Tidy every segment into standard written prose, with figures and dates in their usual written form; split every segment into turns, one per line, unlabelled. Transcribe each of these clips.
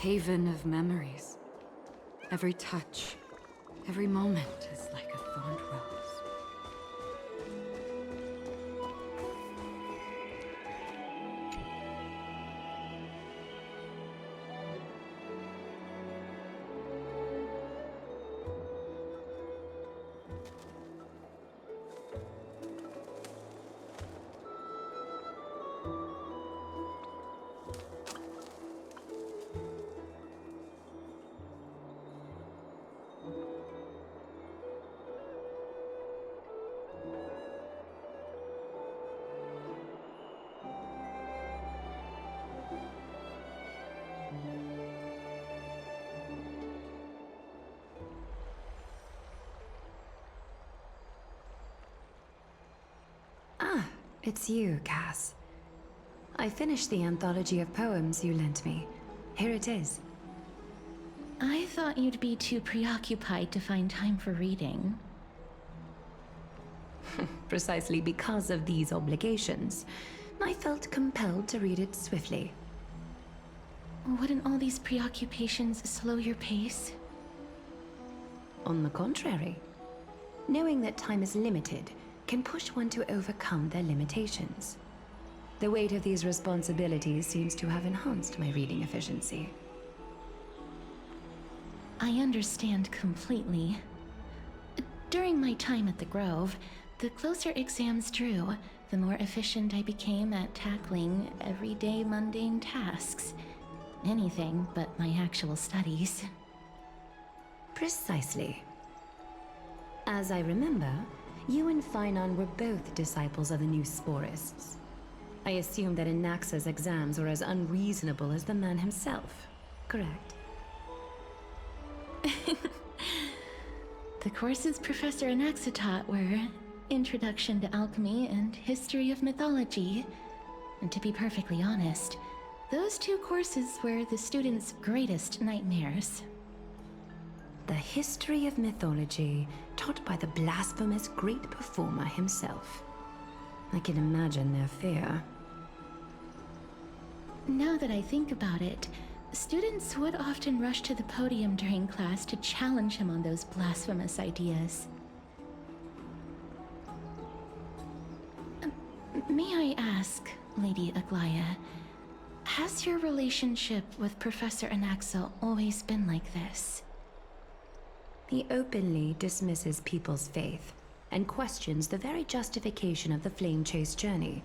haven of memories. Every touch, every moment is like a thorned rose.
Ah, it's you, Cass. I finished the anthology of poems you lent me. Here it is.
I thought you'd be too preoccupied to find time for reading.
Precisely because of these obligations, I felt compelled to read it swiftly.
Wouldn't all these preoccupations slow your pace?
On the contrary, knowing that time is limited can push one to overcome their limitations. The weight of these responsibilities seems to have enhanced my reading efficiency.
I understand completely. During my time at the Grove, the closer exams drew, the more efficient I became at tackling everyday mundane tasks. Anything but my actual studies.
Precisely. As I remember, you and Finon were both disciples of the new Sporists. I assume that Anaxa's exams were as unreasonable as the man himself, correct?
The courses Professor Anaxa taught were Introduction to Alchemy and History of Mythology. And to be perfectly honest, those two courses were the students' greatest nightmares.
The history of mythology, taught by the blasphemous great performer himself. I can imagine their fear.
Now that I think about it, students would often rush to the podium during class to challenge him on those blasphemous ideas. May I ask, Lady Aglaya, has your relationship with Professor Anaxa always been like this?
He openly dismisses people's faith and questions the very justification of the Flame Chase journey.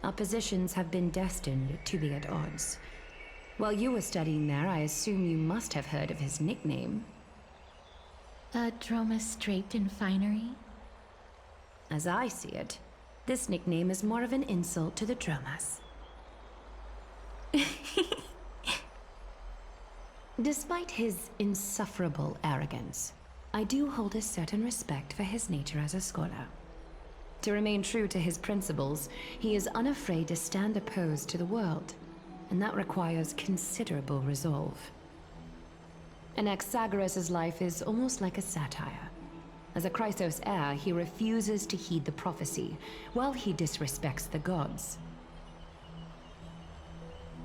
Our positions have been destined to be at odds. While you were studying there, I assume you must have heard of his nickname.
A Dromus draped in finery?
As I see it, this nickname is more of an insult to the Dromas. Despite his insufferable arrogance, I do hold a certain respect for his nature as a scholar. To remain true to his principles, he is unafraid to stand opposed to the world, and that requires considerable resolve. Anaxagoras' life is almost like a satire. As a Chrysos heir, he refuses to heed the prophecy, while he disrespects the gods.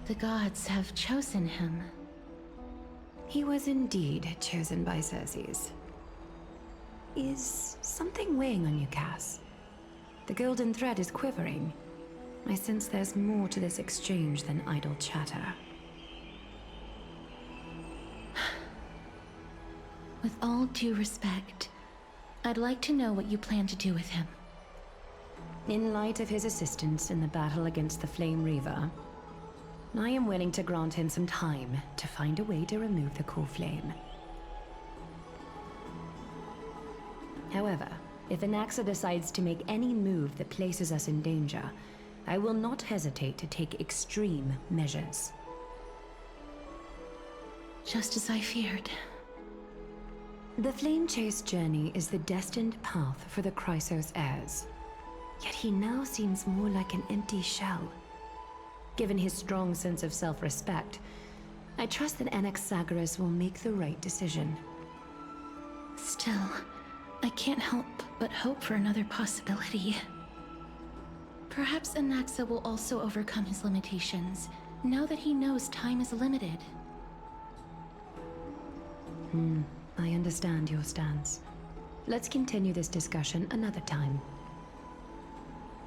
The gods have chosen him.
He was indeed chosen by Circes. Is something weighing on you, Cass? The golden thread is quivering. I sense there's more to this exchange than idle chatter.
With all due respect, I'd like to know what you plan to do with him.
In light of his assistance in the battle against the Flame Reaver, I am willing to grant him some time to find a way to remove the core flame. However, if Anaxa decides to make any move that places us in danger, I will not hesitate to take extreme measures.
Just as I feared.
The Flame Chase journey is the destined path for the Chrysos heirs. Yet he now seems more like an empty shell. Given his strong sense of self-respect, I trust that Anaxagoras will make the right decision.
Still, I can't help but hope for another possibility. Perhaps Anaxa will also overcome his limitations, now that he knows time is limited.
I understand your stance. Let's continue this discussion another time.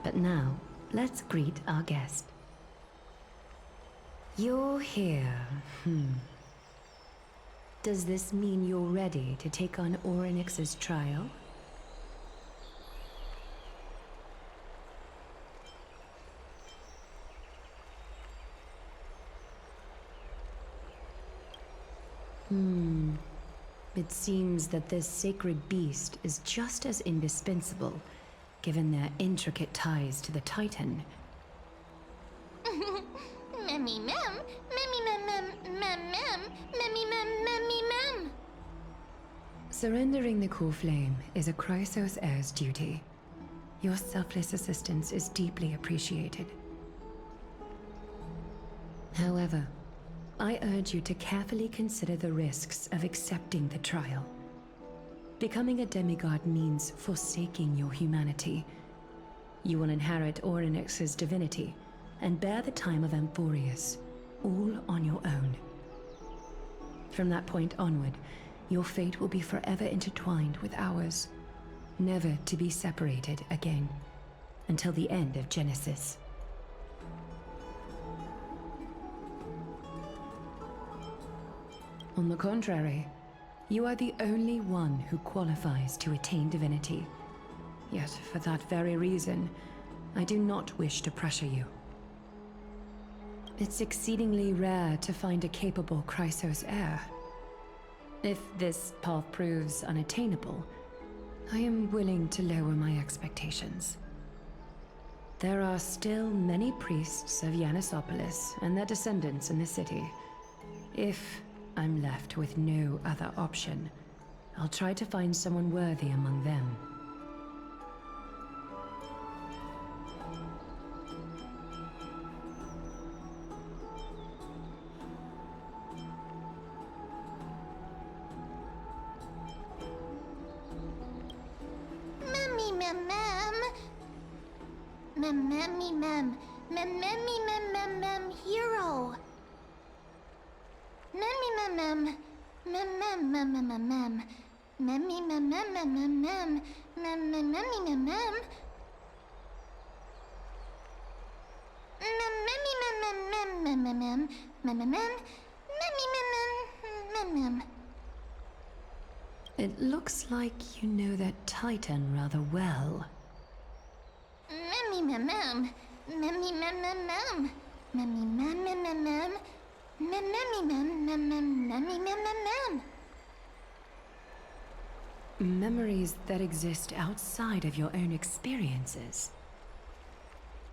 But now, let's greet our guest. You're here. Does this mean you're ready to take on Orynyx's trial? It seems that this sacred beast is just as indispensable, given their intricate ties to the Titan.
Memmy mem, memmy mem mem mem mem, memmy mem memmy mem.
Surrendering the core flame is a Chrysos heir's duty. Your selfless assistance is deeply appreciated. However, I urge you to carefully consider the risks of accepting the trial. Becoming a demigod means forsaking your humanity. You will inherit Orynyx's divinity and bear the time of Amphorius, all on your own. From that point onward, your fate will be forever intertwined with ours, never to be separated again, until the end of Genesis. On the contrary, you are the only one who qualifies to attain divinity. Yet, for that very reason, I do not wish to pressure you. It's exceedingly rare to find a capable Chrysos heir. If this path proves unattainable, I am willing to lower my expectations. There are still many priests of Yanissopolis and their descendants in the city. If I'm left with no other option, I'll try to find someone worthy among them.
Memmy mem mem. Mem memmy mem. Mem memmy mem mem mem hero. Memmy mem mem. Mem mem mem mem mem mem. Memmy mem mem mem mem mem. Mem mem memmy mem mem. Mem memmy mem mem mem mem mem. Mem mem mem. Memmy mem mem mem mem.
It looks like you know that Titan rather well.
Memmy mem mem. Memmy mem mem mem. Memmy mem mem mem mem. Mem memmy mem mem mem memmy mem mem mem.
Memories that exist outside of your own experiences.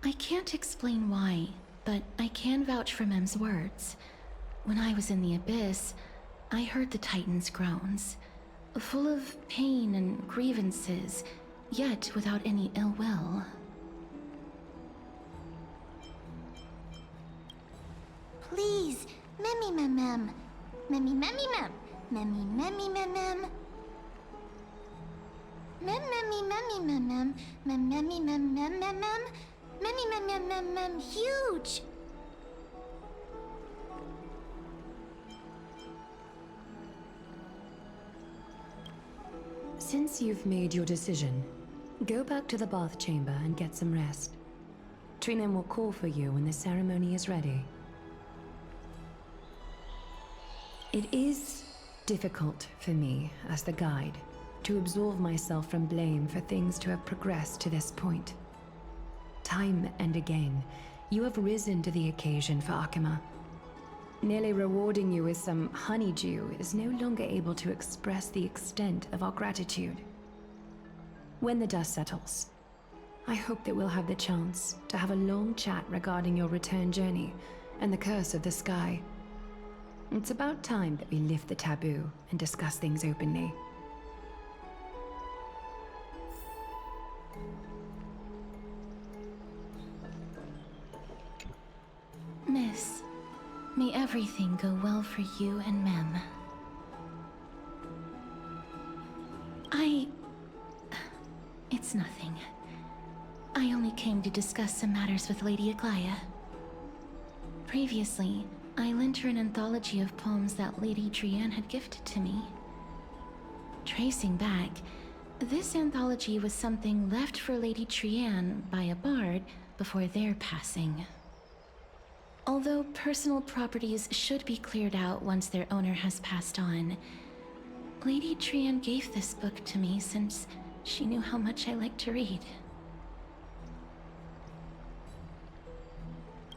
I can't explain why, but I can vouch for Mem's words. When I was in the abyss, I heard the Titan's groans, full of pain and grievances, yet without any ill will. Please, memmy mem mem. Memmy memmy mem. Memmy memmy mem mem. Mem memmy memmy mem mem. Mem memmy mem mem mem mem. Memmy mem mem mem mem huge.
Since you've made your decision, go back to the bath chamber and get some rest. Trinem will call for you when the ceremony is ready. It is difficult for me, as the guide, to absolve myself from blame for things to have progressed to this point. Time and again, you have risen to the occasion for Akima. Nearly rewarding you with some honeydew is no longer able to express the extent of our gratitude. When the dust settles, I hope that we'll have the chance to have a long chat regarding your return journey and the curse of the sky. It's about time that we lift the taboo and discuss things openly.
Miss, may everything go well for you and Mem. It's nothing. I only came to discuss some matters with Lady Aglaya. Previously, I lent her an anthology of poems that Lady Drianne had gifted to me. Tracing back, this anthology was something left for Lady Trianne by a bard before their passing. Although personal properties should be cleared out once their owner has passed on, Lady Trianne gave this book to me since she knew how much I like to read.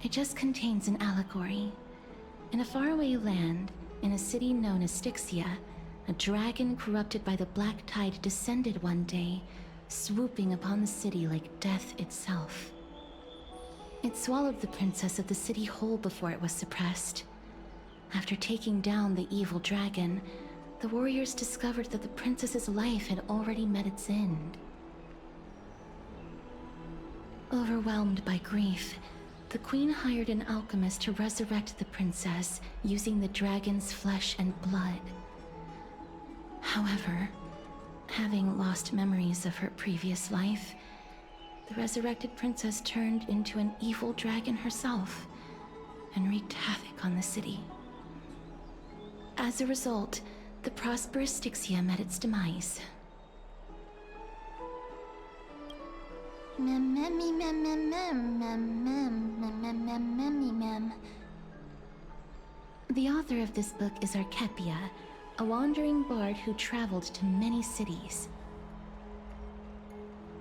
It just contains an allegory. In a faraway land, in a city known as Styxia, a dragon corrupted by the black tide descended one day, swooping upon the city like death itself. It swallowed the princess of the city whole before it was suppressed. After taking down the evil dragon, the warriors discovered that the princess's life had already met its end. Overwhelmed by grief, the queen hired an alchemist to resurrect the princess using the dragon's flesh and blood. However, having lost memories of her previous life, the resurrected princess turned into an evil dragon herself and wreaked havoc on the city. As a result, the prosperous Styxia met its demise. The author of this book is Archepia, a wandering bard who traveled to many cities.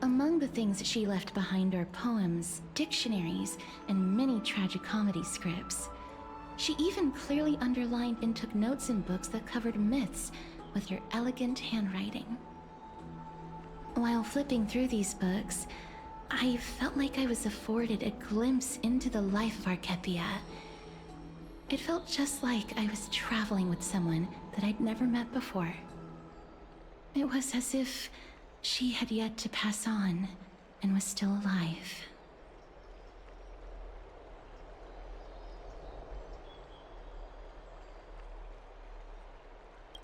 Among the things she left behind are poems, dictionaries, and many tragicomedy scripts. She even clearly underlined and took notes in books that covered myths with her elegant handwriting. While flipping through these books, I felt like I was afforded a glimpse into the life of Archepia. It felt just like I was traveling with someone that I'd never met before. It was as if she had yet to pass on and was still alive.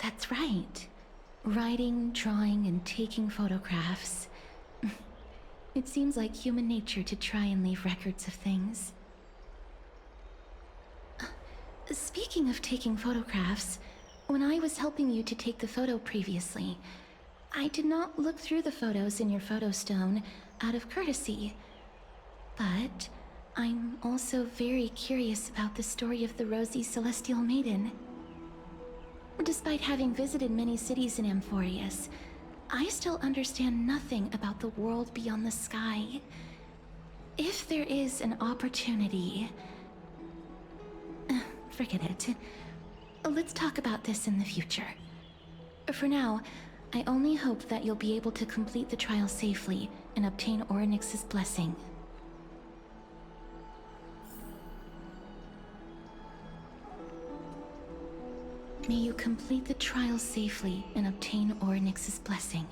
That's right. Writing, drawing, and taking photographs. It seems like human nature to try and leave records of things. Speaking of taking photographs, when I was helping you to take the photo previously, I did not look through the photos in your photo stone out of courtesy. But I'm also very curious about the story of the Rosy Celestial Maiden. Despite having visited many cities in Amphorius, I still understand nothing about the world beyond the sky. If there is an opportunity... forget it. Let's talk about this in the future. For now, I only hope that you'll be able to complete the trial safely and obtain Orynyx's blessing. May you complete the trial safely and obtain Orynyx's blessing.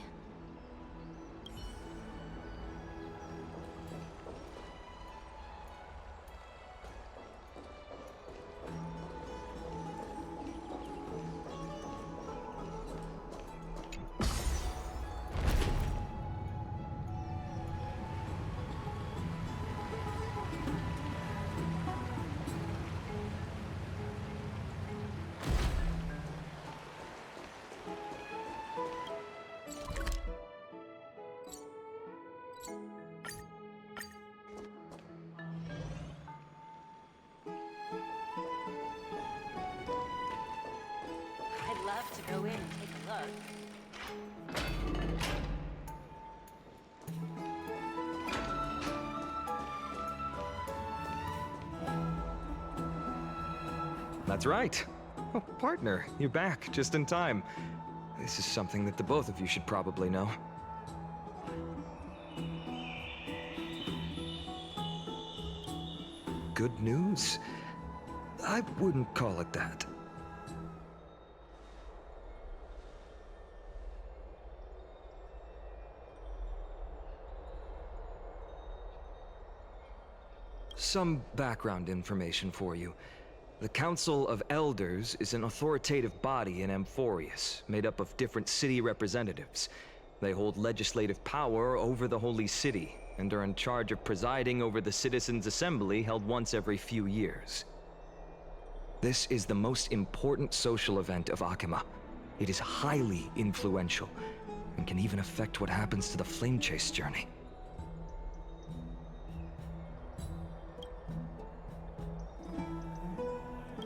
I'd love to go in and take a look.
That's right. Oh, partner, you're back just in time. This is something that the both of you should probably know. Good news? I wouldn't call it that. Some background information for you. The Council of Elders is an authoritative body in Amphorius, made up of different city representatives. They hold legislative power over the Holy City, and are in charge of presiding over the Citizens' Assembly held once every few years. This is the most important social event of Akima. It is highly influential, and can even affect what happens to the Flame Chase journey.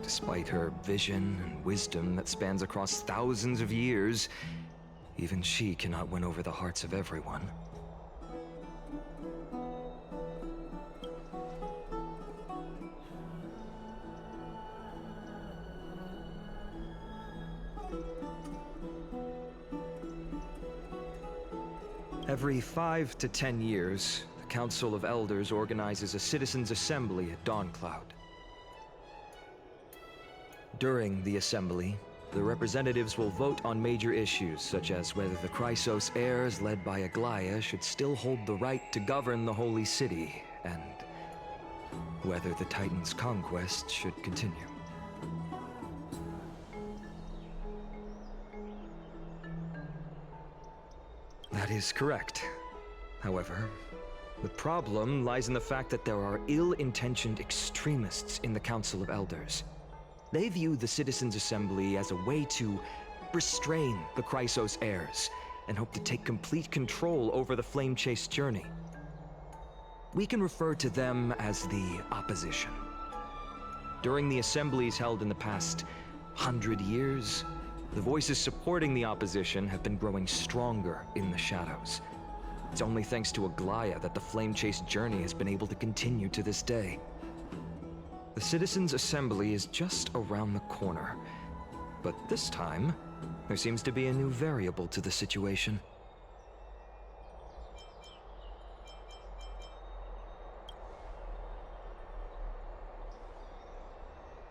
Despite her vision and wisdom that spans across thousands of years, even she cannot win over the hearts of everyone. Every 5 to 10 years, the Council of Elders organizes a citizens' assembly at Dawncloud. During the assembly, the representatives will vote on major issues, such as whether the Chrysos heirs led by Aglaia should still hold the right to govern the Holy City, and whether the Titan's conquest should continue. That is correct. However, the problem lies in the fact that there are ill-intentioned extremists in the Council of Elders. They view the Citizens' Assembly as a way to restrain the Chrysos heirs, and hope to take complete control over the Flame Chase journey. We can refer to them as the Opposition. During the assemblies held in the past 100 years, the voices supporting the Opposition have been growing stronger in the shadows. It's only thanks to Aglaia that the Flame Chase journey has been able to continue to this day. The Citizens' Assembly is just around the corner, but this time, there seems to be a new variable to the situation.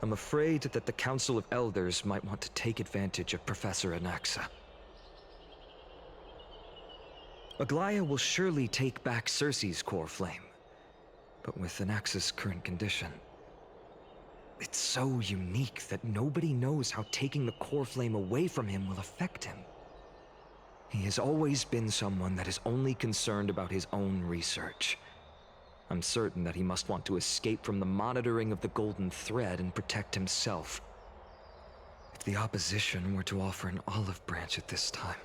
I'm afraid that the Council of Elders might want to take advantage of Professor Anaxa. Aglaia will surely take back Circe's core flame, but with Anaxa's current condition, it's so unique that nobody knows how taking the core flame away from him will affect him. He has always been someone that is only concerned about his own research. I'm certain that he must want to escape from the monitoring of the Golden Thread and protect himself. If the Opposition were to offer an olive branch at this time...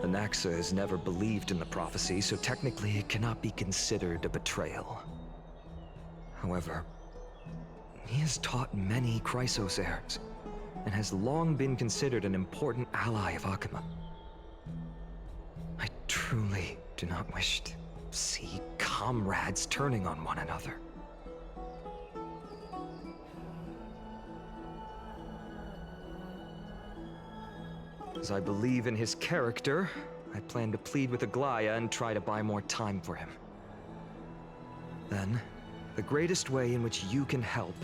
Anaxa has never believed in the prophecy, so technically it cannot be considered a betrayal. However, he has taught many Chrysos heirs, and has long been considered an important ally of Akuma. I truly do not wish to see comrades turning on one another. As I believe in his character, I plan to plead with Aglaia and try to buy more time for him. Then, the greatest way in which you can help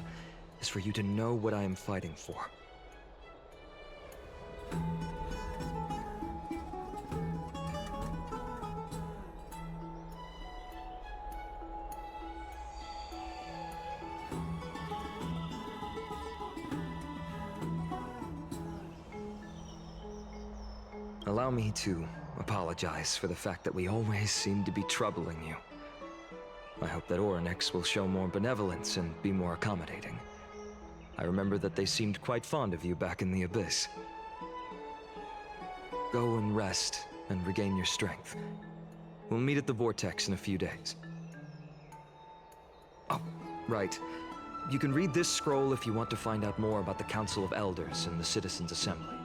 is for you to know what I am fighting for. Allow me to apologize for the fact that we always seem to be troubling you. I hope that Orynyx will show more benevolence and be more accommodating. I remember that they seemed quite fond of you back in the Abyss. Go and rest and regain your strength. We'll meet at the Vortex in a few days. Oh, right. You can read this scroll if you want to find out more about the Council of Elders and the Citizens' Assembly.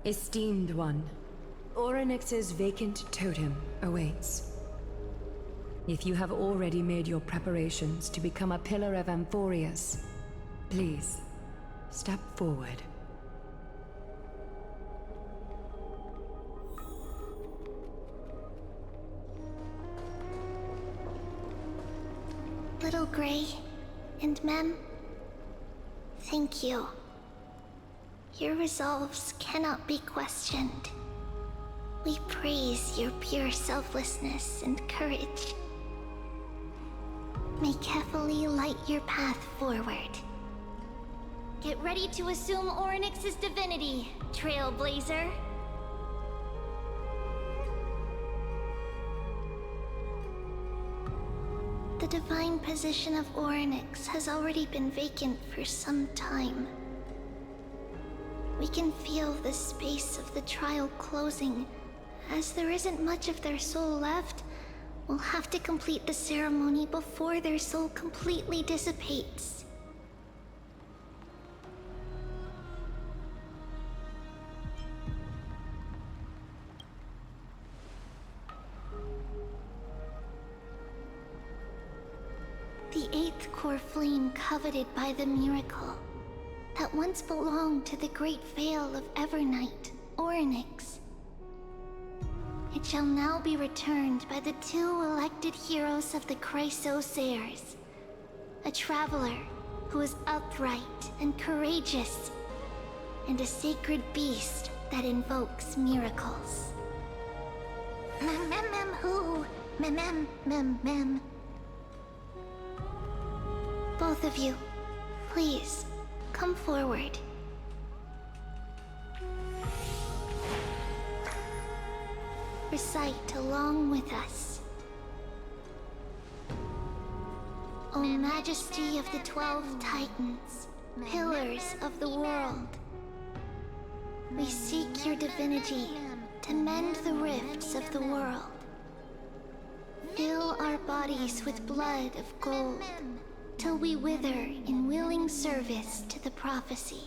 Esteemed one, Orynyx's vacant totem awaits. If you have already made your preparations to become a pillar of Amphorius, please, step forward.
Little Gray and Mem, thank you. Your resolves cannot be questioned. We praise your pure selflessness and courage. May Kefali light your path forward. Get ready to assume Orynyx's divinity, Trailblazer. The divine position of Orynyx has already been vacant for some time. We can feel the space of the trial closing. As there isn't much of their soul left, we'll have to complete the ceremony before their soul completely dissipates. The eighth core flame coveted by the miracle that once belonged to the great Veil of Evernight, Orynyx. It shall now be returned by the two elected heroes of the Chrysos heirs. A traveler who is upright and courageous, and a sacred beast that invokes miracles. Who? Mem. Both of you, please, come forward. Recite along with us. O Majesty of the 12 Titans, pillars of the world, we seek your divinity to mend the rifts of the world. Fill our bodies with blood of gold, till we wither in willing service to the prophecy.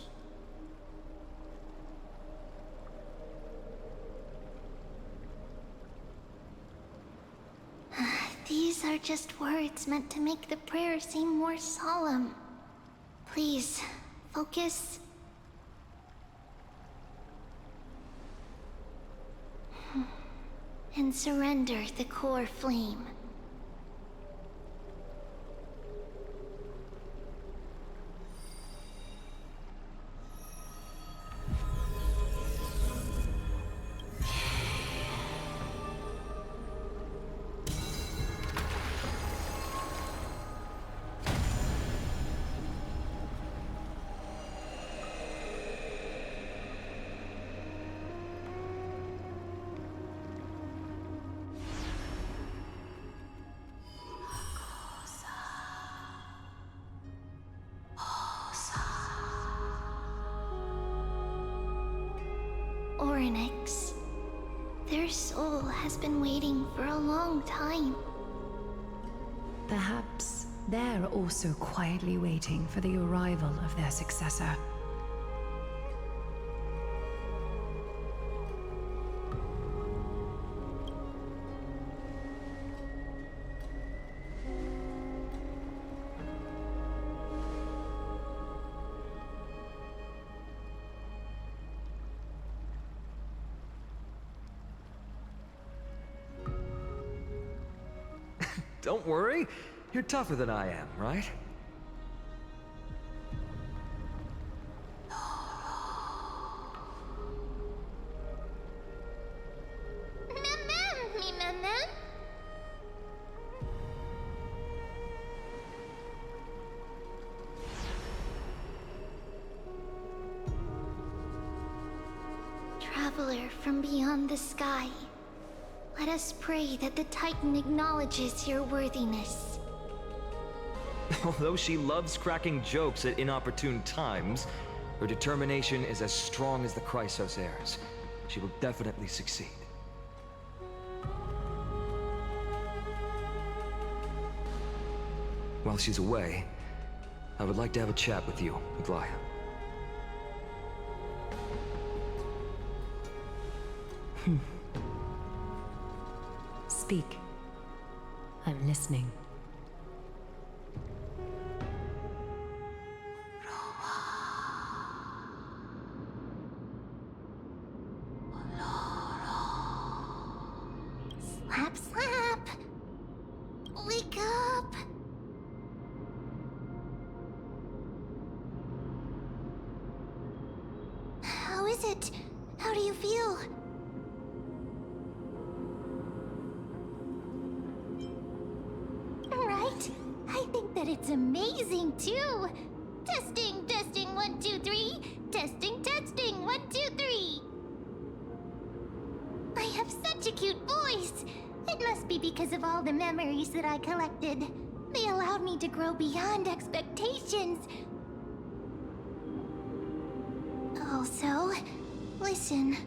These are just words meant to make the prayer seem more solemn. Please, focus. And surrender the core flame. Orynyx. Their soul has been waiting for a long time.
Perhaps they're also quietly waiting for the arrival of their successor.
Don't worry. You're tougher than I am, right?
Traveler from beyond the sky, let us pray that the Titan acknowledges your worthiness.
Although she loves cracking jokes at inopportune times, her determination is as strong as the Chrysos heirs. She will definitely succeed. While she's away, I would like to have a chat with you, Aglaya.
Speak. I'm listening.
Slap, slap! Wake up! How is it? How do you feel? Right? I think that it's amazing too! Testing, testing, 1, 2, 3. Testing, testing, 1, 2, 3. I have such a cute voice! It must be because of all the memories that I collected. They allowed me to grow beyond expectations. Also, listen.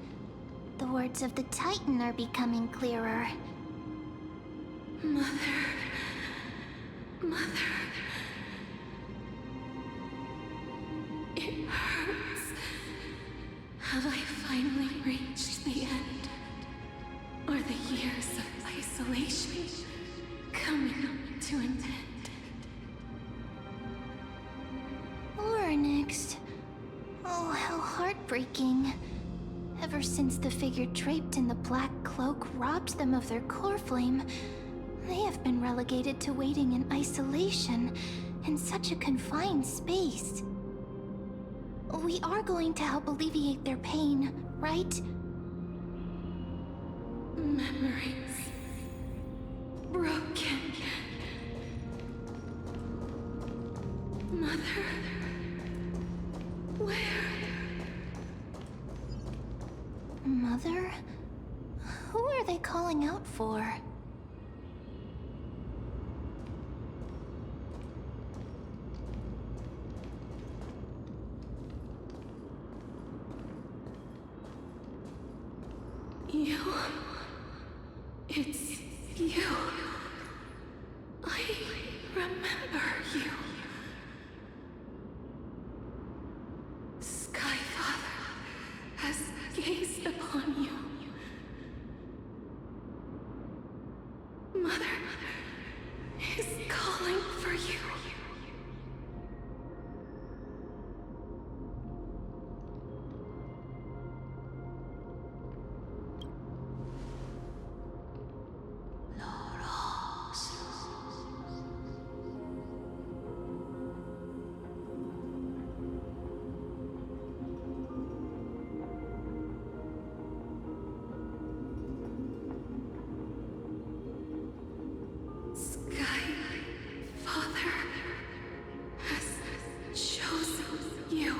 The words of the Titan are becoming clearer.
Mother. It hurts. Have I finally reached the end? Are the years of isolation coming to an end?
Onyx. Oh, how heartbreaking. Ever since the figure draped in the black cloak robbed them of their core flame, they have been relegated to waiting in isolation in such a confined space. We are going to help alleviate their pain, right?
Memories broken. Mother, where?
Mother? Who are they calling out for?
You. It's you. I remember you. Skyfather has gazed upon you. Mother is calling for you. Skyfather has chosen you.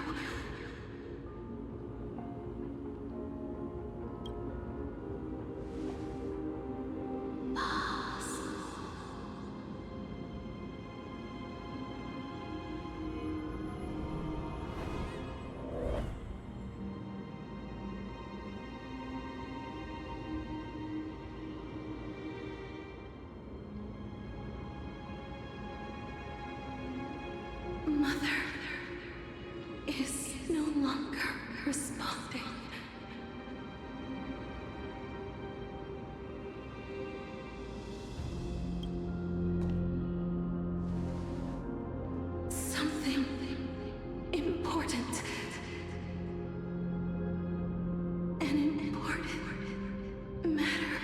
Mother is no longer responding. Something important. An important matter.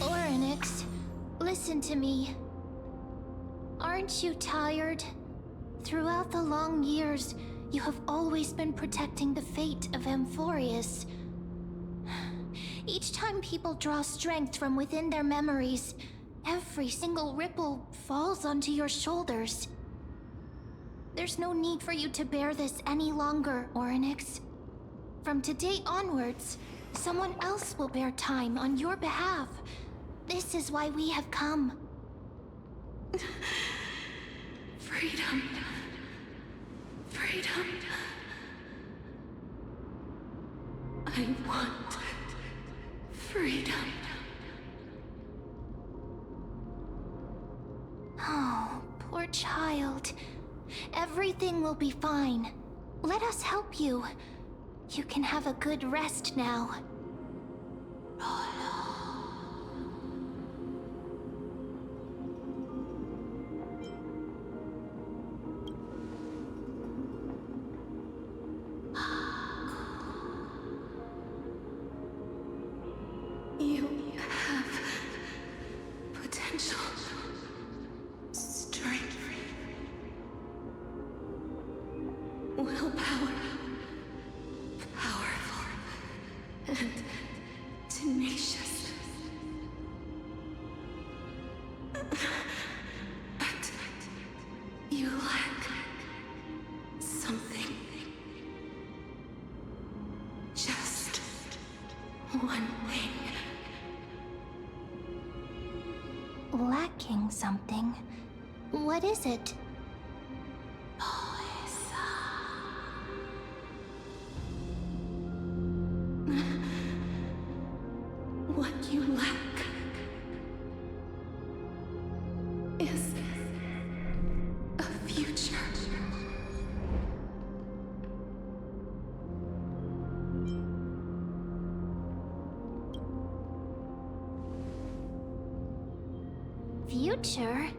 Onyx, listen to me. Aren't you tired? Throughout the long years, you have always been protecting the fate of Amphorius. Each time people draw strength from within their memories, every single ripple falls onto your shoulders. There's no need for you to bear this any longer, Onyx. From today onwards, someone else will bear time on your behalf. This is why we have come.
Freedom. Freedom. I want freedom.
Oh, poor child. Everything will be fine. Let us help you. You can have a good rest now.
You have potential, strength, willpower, powerful, and tenacious. But you lack something. Just one thing.
Lacking something. What is it?
What you lack is a future.
Future?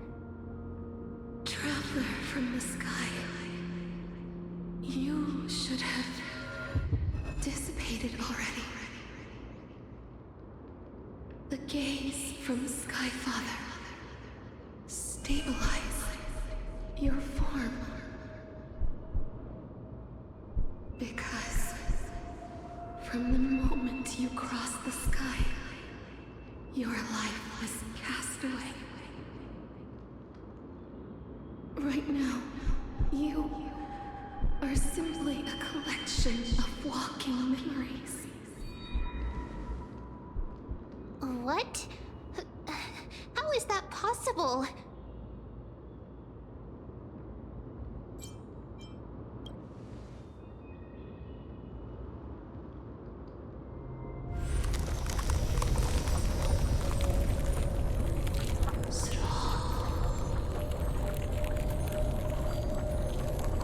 Traveler from the sky, you should have dissipated already. The gaze from Sky Father stabilize your form. Because from the moment you crossed the sky, your life was cast away. Right now, you are simply a collection of walking memories.
What? How is that possible?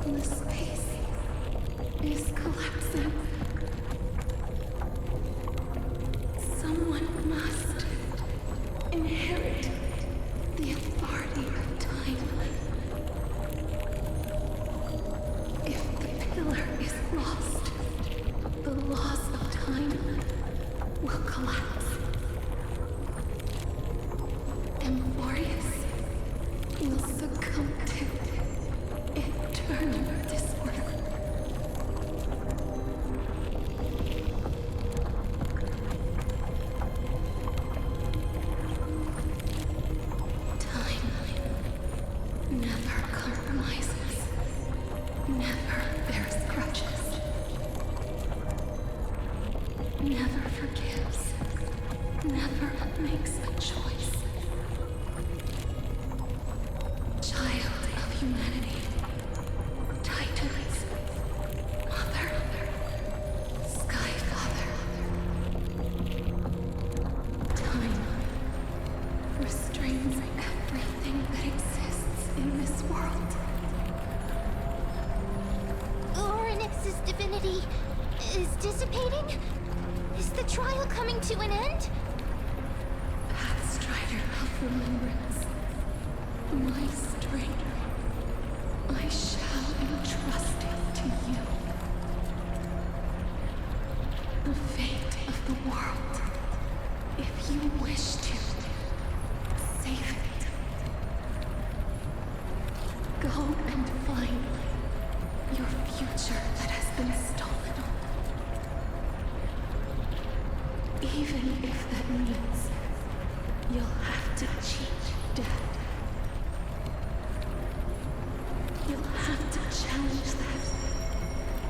The space is collapsing. Someone must inherit the authority of time. If the pillar is lost, the laws of time will collapse. Amphorius will succumb to eternal disorder. Time never compromises, never bears grudges, never forgives, never makes a choice. Child of humanity, Titans, Mother, Sky Father. Time restrains everything that exists in this world.
Orynyx's divinity is dissipating? Is the trial coming to an end?
Pathstrider of remembrance, my strength, I shall entrust it to you. The fate of the world, if you wish to save it. Go and find your future that has been stolen. Even if that means you'll have to cheat death. You'll have to challenge that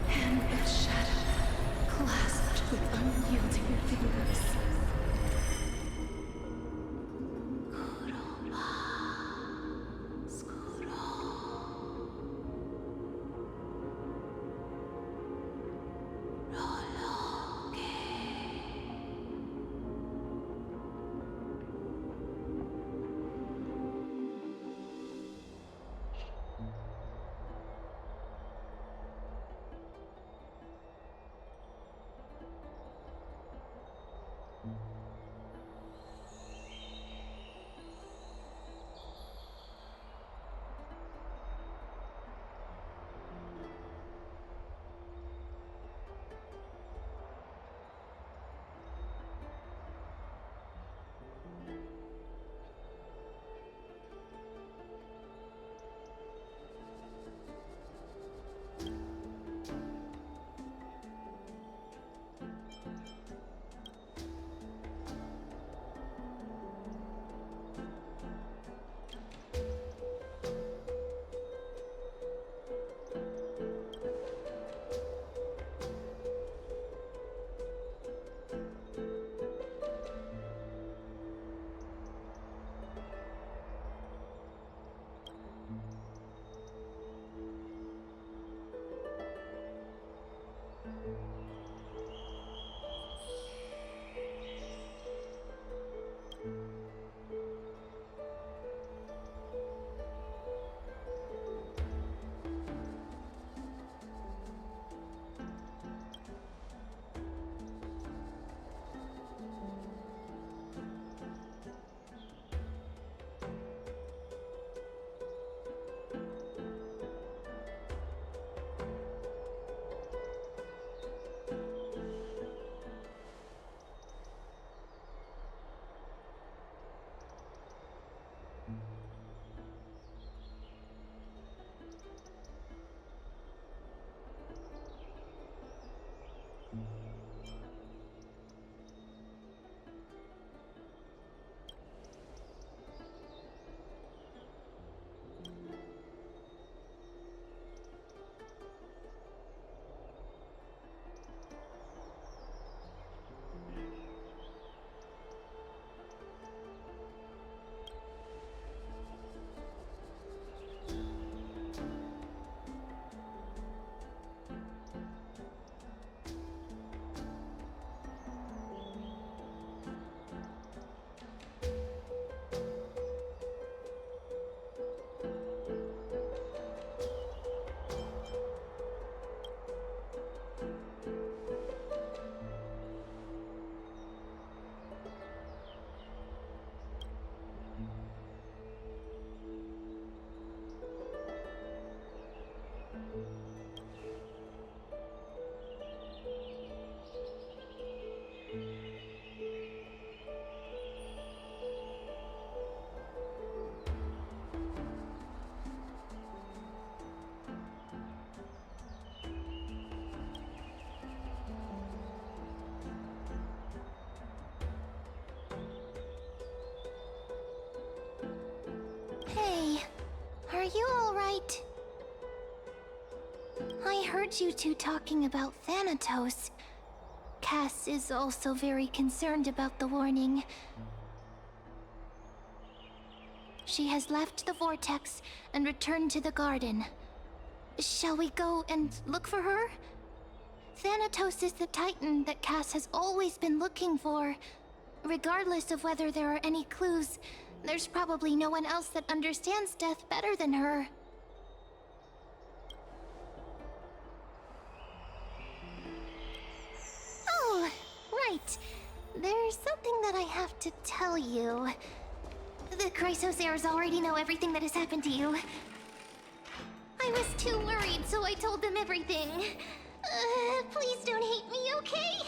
hand of shadow clasped with unyielding fingers.
Hey, are you alright? I heard you two talking about Thanatos. Cass is also very concerned about the warning. She has left the vortex and returned to the garden. Shall we go and look for her? Thanatos is the Titan that Cass has always been looking for. Regardless of whether there are any clues, there's probably no one else that understands death better than her. Oh, right. There's something that I have to tell you. The Chrysos heirs already know everything that has happened to you. I was too worried, so I told them everything. Please don't hate me, okay?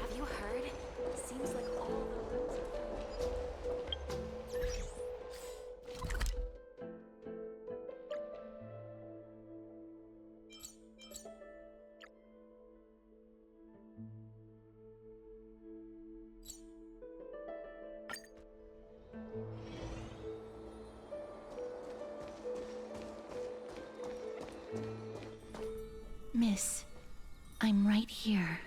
Have you heard? Seems like all the rooms
Miss, I'm right here.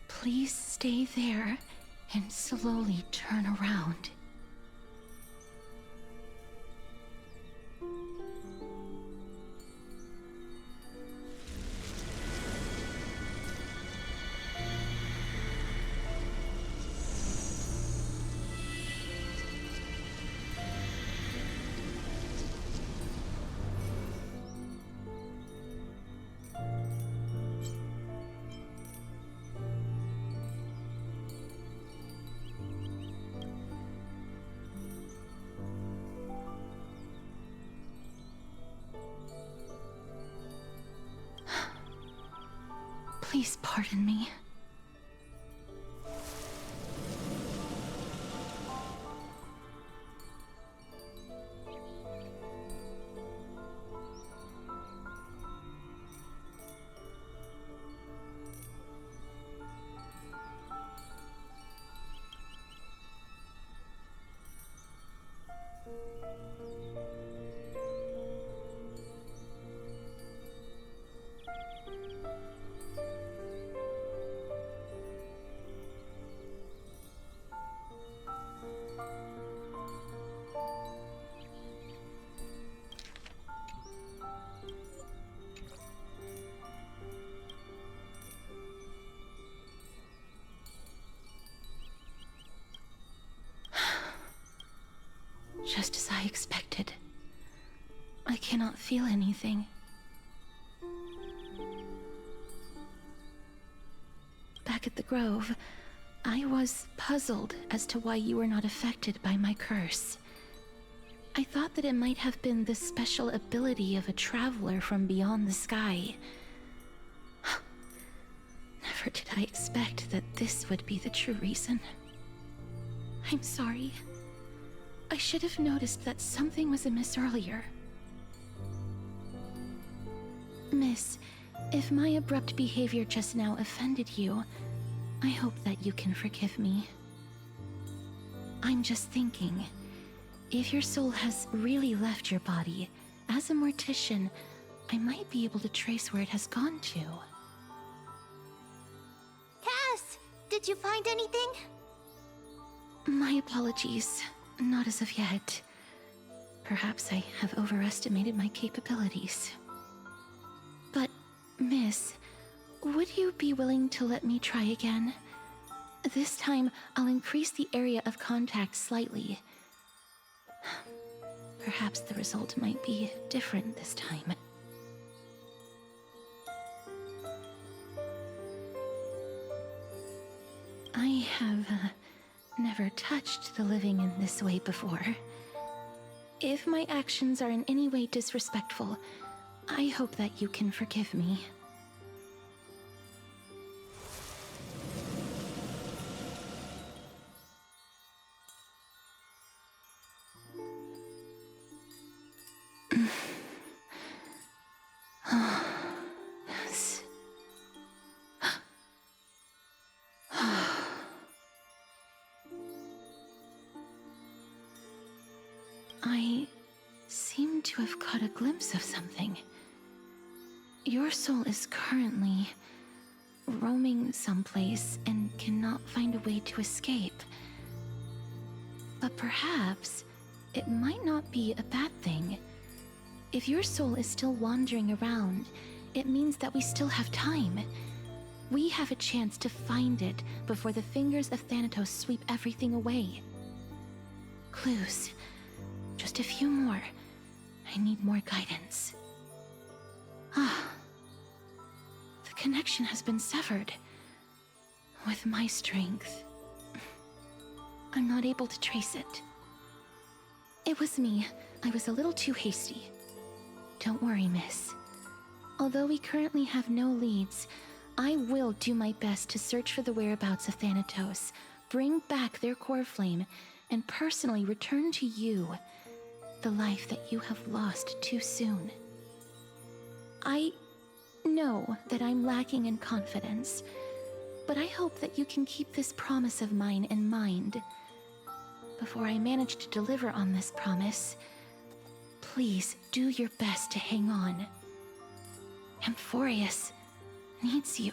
Please stay there and slowly turn around. Please pardon me. Just as I expected. I cannot feel anything. Back at the Grove, I was puzzled as to why you were not affected by my curse. I thought that it might have been the special ability of a traveler from beyond the sky. Never did I expect that this would be the true reason. I'm sorry. I should have noticed that something was amiss earlier. Miss, if my abrupt behavior just now offended you, I hope that you can forgive me. I'm just thinking, if your soul has really left your body, as a mortician, I might be able to trace where it has gone to.
Cass, did you find anything?
My apologies. Not as of yet. Perhaps I have overestimated my capabilities. But, Miss, would you be willing to let me try again? This time, I'll increase the area of contact slightly. Perhaps the result might be different this time. I have never touched the living in this way before. If my actions are in any way disrespectful, I hope that you can forgive me. Yes. I seem to have caught a glimpse of something. Your soul is currently roaming someplace and cannot find a way to escape. But perhaps it might not be a bad thing. If your soul is still wandering around, it means that we still have time. We have a chance to find it before the fingers of Thanatos sweep everything away. Clues. Just a few more. I need more guidance. The connection has been severed. With my strength, I'm not able to trace it. It was me. I was a little too hasty. Don't worry, miss. Although we currently have no leads, I will do my best to search for the whereabouts of Thanatos, bring back their core flame, and personally return to you the life that you have lost too soon. I know that I'm lacking in confidence, but I hope that you can keep this promise of mine in mind. Before I manage to deliver on this promise, please do your best to hang on. Amphorius needs you.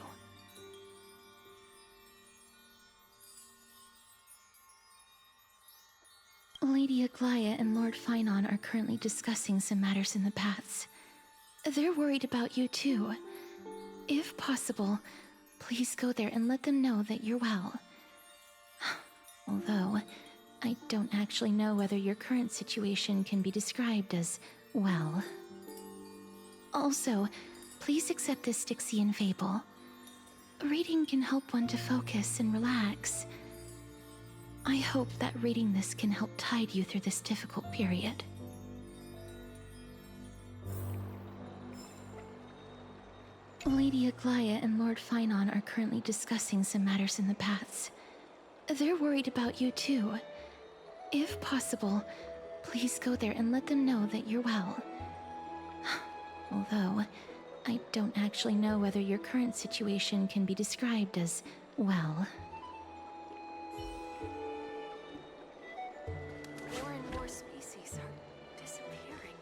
Lady Aglaia and Lord Finon are currently discussing some matters in the paths. They're worried about you too. If possible, please go there and let them know that you're well. Although, I don't actually know whether your current situation can be described as well. Also, please accept this Styxian fable. Reading can help one to focus and relax. I hope that reading this can help tide you through this difficult period. Lady Aglaya and Lord Finon are currently discussing some matters in the paths. They're worried about you too. If possible, please go there and let them know that you're well. Although, I don't actually know whether your current situation can be described as well.
More and more species are disappearing.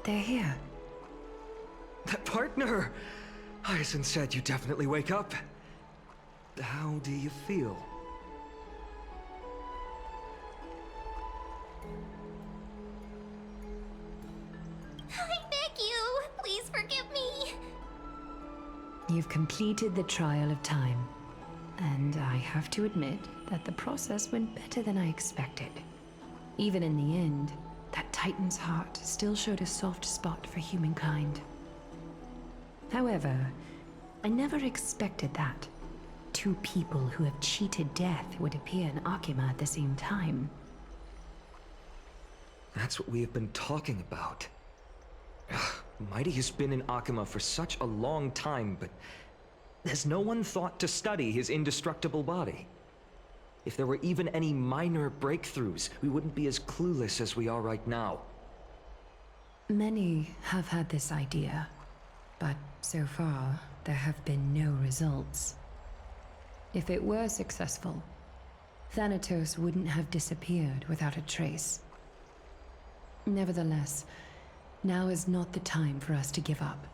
They're here.
Partner! Hyacinth said you definitely wake up. How do you feel?
I beg you, please forgive me.
You've completed the trial of time. And I have to admit that the process went better than I expected. Even in the end, that Titan's heart still showed a soft spot for humankind. However, I never expected that. Two people who have cheated death would appear in Akima at the same time.
That's what we have been talking about. Mighty has been in Akima for such a long time, but has no one thought to study his indestructible body? If there were even any minor breakthroughs, we wouldn't be as clueless as we are right now.
Many have had this idea, but so far, there have been no results. If it were successful, Thanatos wouldn't have disappeared without a trace. Nevertheless, now is not the time for us to give up.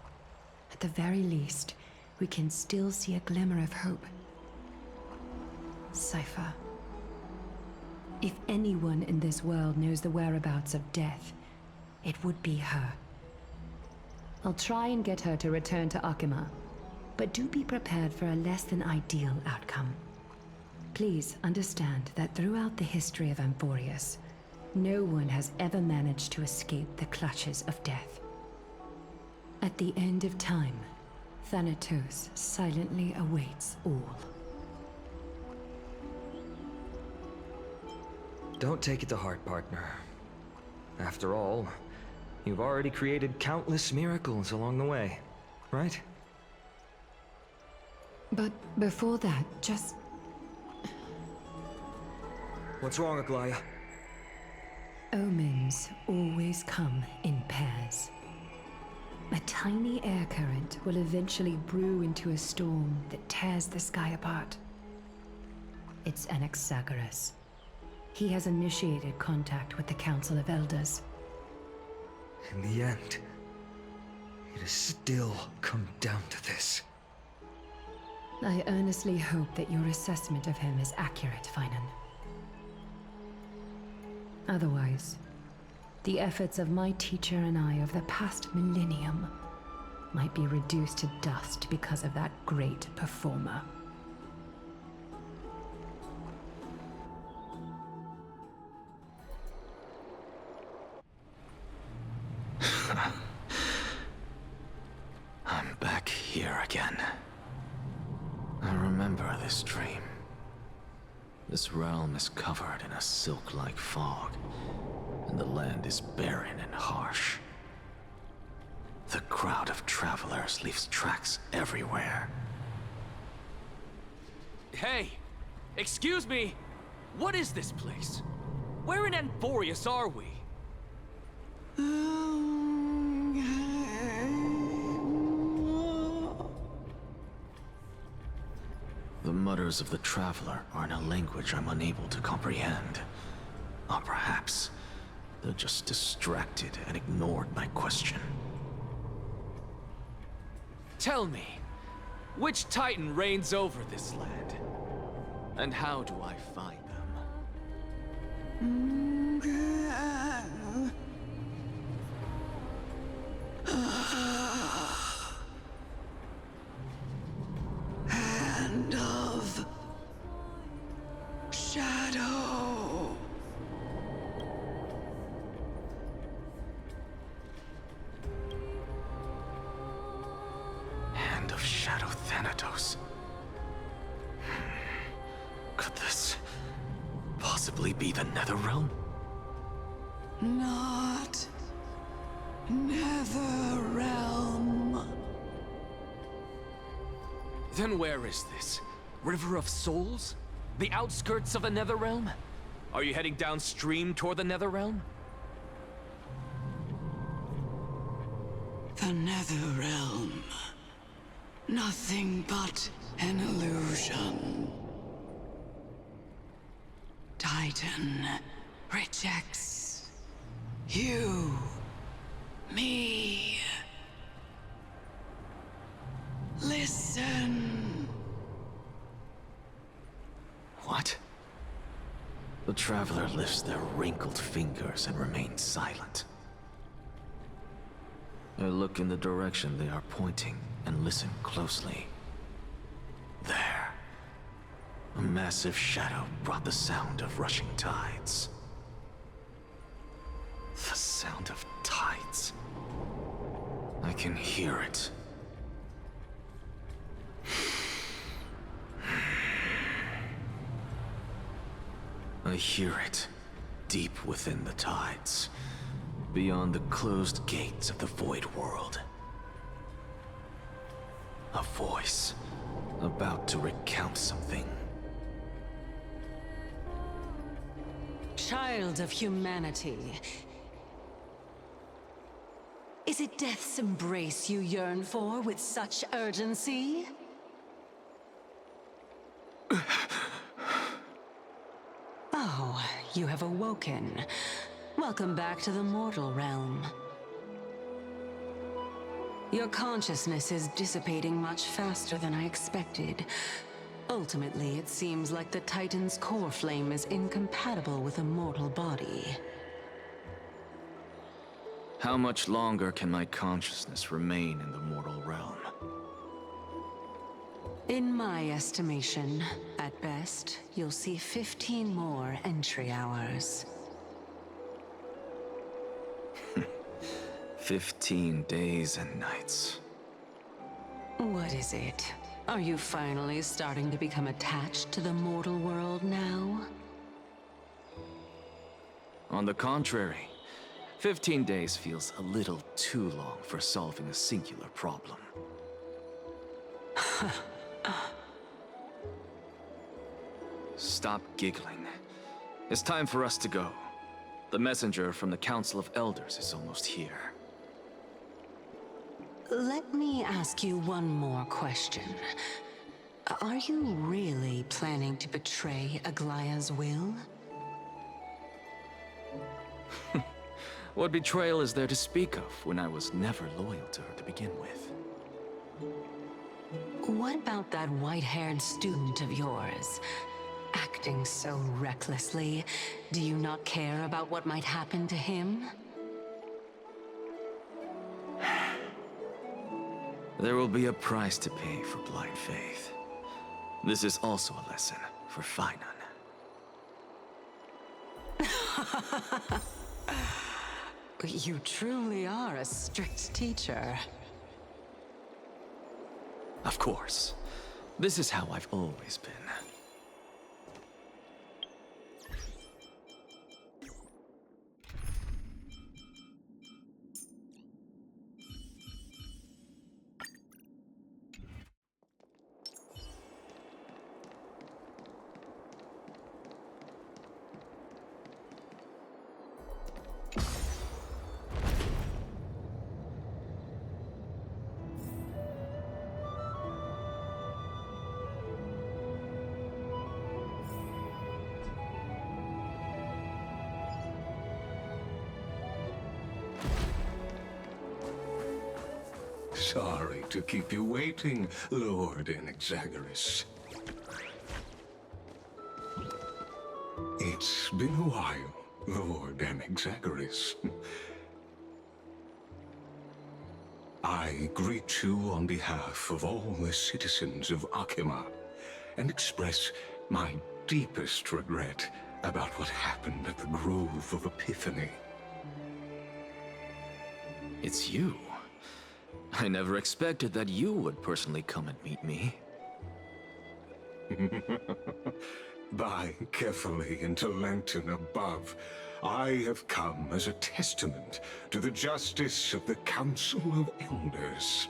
At the very least, we can still see a glimmer of hope. Cypher. If anyone in this world knows the whereabouts of death, it would be her. I'll try and get her to return to Akima, but do be prepared for a less than ideal outcome. Please understand that throughout the history of Amphorius, no one has ever managed to escape the clutches of death. At the end of time, Thanatos silently awaits all.
Don't take it to heart, partner. After all, you've already created countless miracles along the way, right?
But before that, just...
What's wrong, Aglaya?
Omens always come in pairs. A tiny air current will eventually brew into a storm that tears the sky apart. It's Anaxagoras. He has initiated contact with the Council of Elders.
In the end, it has still come down to this.
I earnestly hope that your assessment of him is accurate, Finan. Otherwise, the efforts of my teacher and I of the past millennium might be reduced to dust because of that great performer.
I'm back here again. I remember this dream. This realm is covered in a silk-like fog, and the land is barren and harsh. The crowd of travelers leaves tracks everywhere.
Hey! Excuse me! What is this place? Where in Amphorius are we?
The mutters of the traveler are in a language I'm unable to comprehend. Or perhaps they're just distracted and ignored my question.
Tell me, which Titan reigns over this land? And how do I find them?
of Shadow Thanatos. Could this possibly be the Netherrealm?
Not Netherrealm.
Then where is this? River of Souls? The outskirts of the Netherrealm? Are you heading downstream toward the Netherrealm?
The Netherrealm. Nothing but an illusion. Titan rejects you, me. Listen.
What? The Traveler lifts their wrinkled fingers and remains silent. I look in the direction they are pointing and listen closely. There. A massive shadow brought the sound of rushing tides. The sound of tides. I can hear it. I hear it, deep within the tides, beyond the closed gates of the Void World. A voice, about to recount something.
Child of humanity. Is it death's embrace you yearn for with such urgency? Oh, you have awoken. Welcome back to the mortal realm. Your consciousness is dissipating much faster than I expected. Ultimately, it seems like the Titan's core flame is incompatible with a mortal body.
How much longer can my consciousness remain in the mortal realm?
In my estimation, at best, you'll see 15 more entry hours.
15 days and nights.
What is it? Are you finally starting to become attached to the mortal world now?
On the contrary, 15 days feels a little too long for solving a singular problem. Stop giggling. It's time for us to go. The messenger from the Council of Elders is almost here.
Let me ask you one more question. Are you really planning to betray Aglaya's will?
What betrayal is there to speak of when I was never loyal to her to begin with?
What about that white-haired student of yours? Acting so recklessly, do you not care about what might happen to him?
There will be a price to pay for blind faith. This is also a lesson for Finan.
You truly are a strict teacher.
Of course. This is how I've always been.
Sorry to keep you waiting, Lord Inexagaris. It's been a while, Lord Inexagaris. I greet you on behalf of all the citizens of Akima, and express my deepest regret about what happened at the Grove of Epiphany.
It's you. I never expected that you would personally come and meet me.
By carefully into Lantern above, I have come as a testament to the justice of the Council of Elders.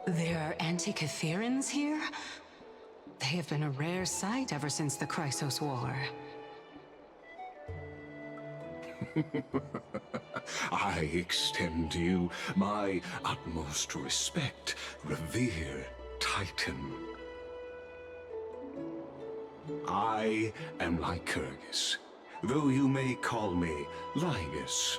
There are Antikytherans here? They have been a rare sight ever since the Chrysos War.
I extend to you my utmost respect, revered Titan. I am Lycurgus, though you may call me Lygus,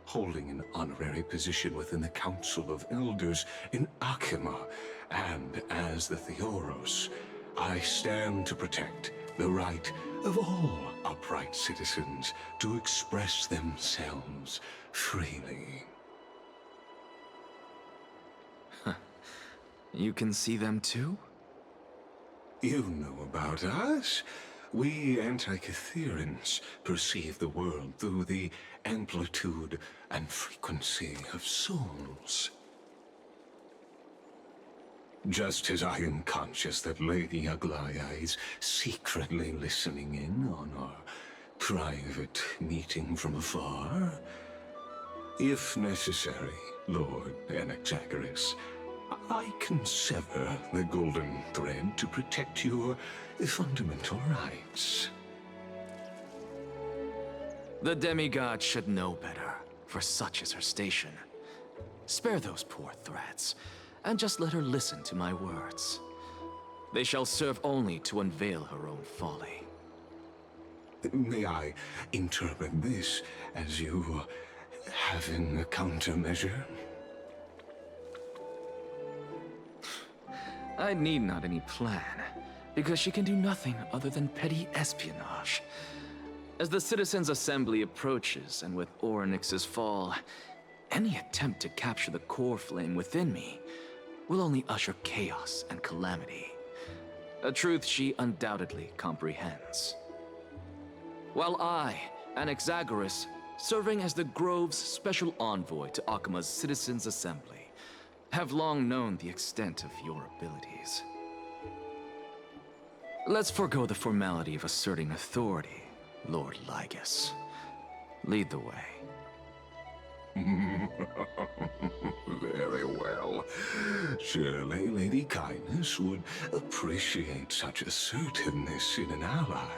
holding an honorary position within the Council of Elders in Akima, and as the Theoros, I stand to protect the right of all upright citizens to express themselves freely.
You can see them too?
You know about us. We Antikytherans perceive the world through the amplitude and frequency of souls. Just as I am conscious that Lady Aglaya is secretly listening in on our private meeting from afar, if necessary, Lord Anaxagoras, I can sever the golden thread to protect your fundamental rights.
The demigod should know better, for such is her station. Spare those poor threats, and just let her listen to my words. They shall serve only to unveil her own folly.
May I interpret this as you having a countermeasure?
I need not any plan, because she can do nothing other than petty espionage. As the Citizens' Assembly approaches, and with Orynyx's fall, any attempt to capture the core flame within me will only usher chaos and calamity. A truth she undoubtedly comprehends. While I, Anaxagoras, serving as the Grove's special envoy to Akima's Citizens' Assembly, have long known the extent of your abilities. Let's forego the formality of asserting authority, Lord Lygus. Lead the way.
Very well. Surely Lady Kindness would appreciate such assertiveness in an ally.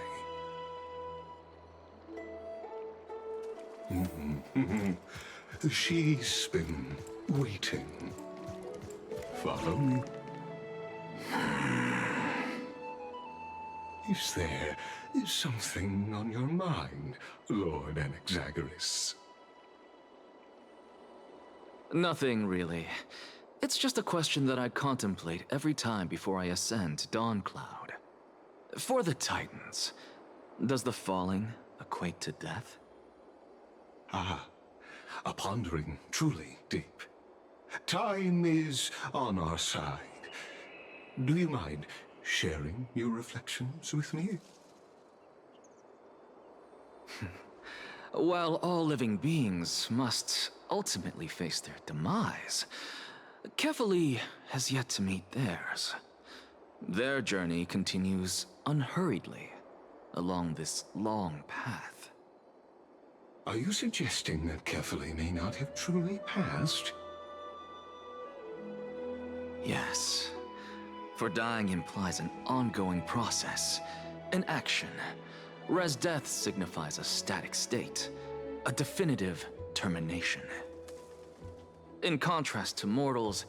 She's been waiting. Follow me. Is there something on your mind, Lord Anaxagoras?
Nothing, really. It's just a question that I contemplate every time before I ascend to Dawncloud. For the Titans, does the falling equate to death?
Ah, a pondering truly deep. Time is on our side. Do you mind sharing your reflections with me?
While all living beings must ultimately face their demise, Kefali has yet to meet theirs. Their journey continues unhurriedly along this long path.
Are you suggesting that Kefali may not have truly passed?
Yes. For dying implies an ongoing process, an action, whereas death signifies a static state, a definitive termination. In contrast to mortals,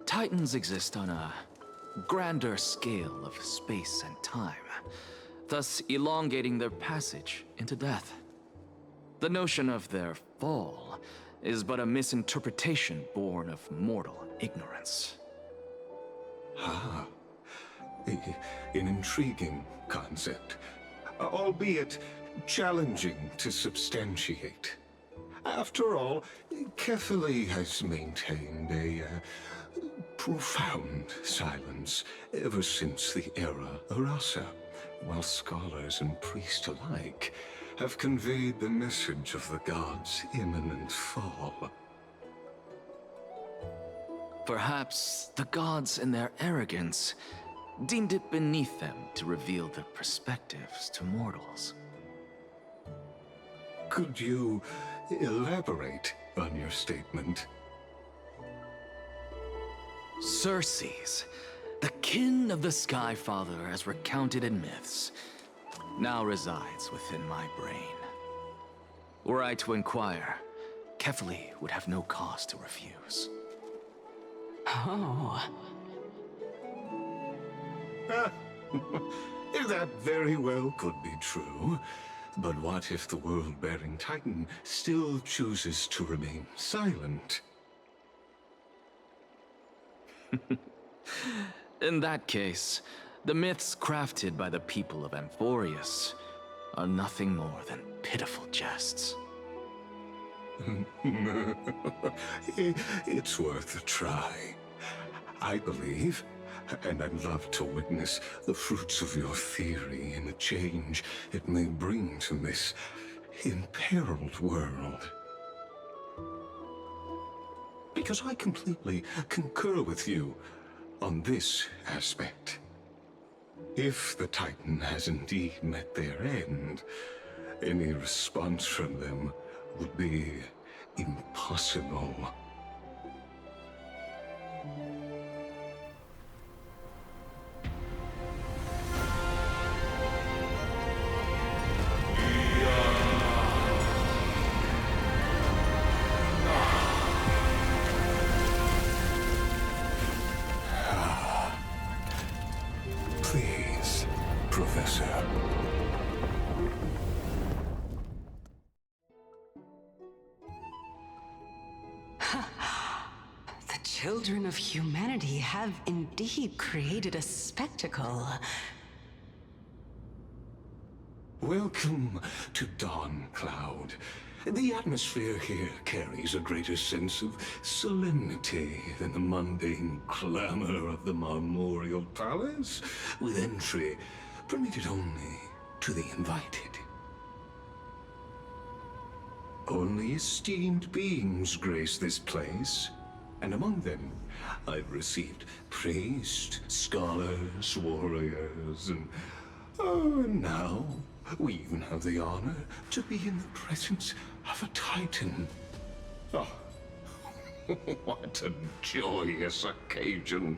Titans exist on a grander scale of space and time, thus elongating their passage into death. The notion of their fall is but a misinterpretation born of mortal ignorance.
Ah, an intriguing concept, albeit challenging to substantiate. After all, Kefali has maintained a profound silence ever since the era Arasa, while scholars and priests alike have conveyed the message of the gods' imminent fall.
Perhaps the gods, in their arrogance, deemed it beneath them to reveal their perspectives to mortals.
Could you elaborate on your statement?
Circes, the kin of the Skyfather as recounted in myths, now resides within my brain. Were I to inquire, Kefali would have no cause to refuse.
Oh.
That very well could be true. But what if the world-bearing Titan still chooses to remain silent?
In that case, the myths crafted by the people of Amphorius are nothing more than pitiful jests.
It's worth a try. I believe, and I'd love to witness the fruits of your theory and the change it may bring to this imperiled world. Because I completely concur with you on this aspect. If the Titan has indeed met their end, any response from them would be impossible. Please, Professor.
The children of humanity have indeed created a spectacle.
Welcome to Dawn Cloud. The atmosphere here carries a greater sense of solemnity than the mundane clamor of the Marmorial Palace, with entry permitted only to the invited. Only esteemed beings grace this place, and among them I've received priests, scholars, warriors, and now we even have the honor to be in the presence of a Titan. Oh, what a joyous occasion.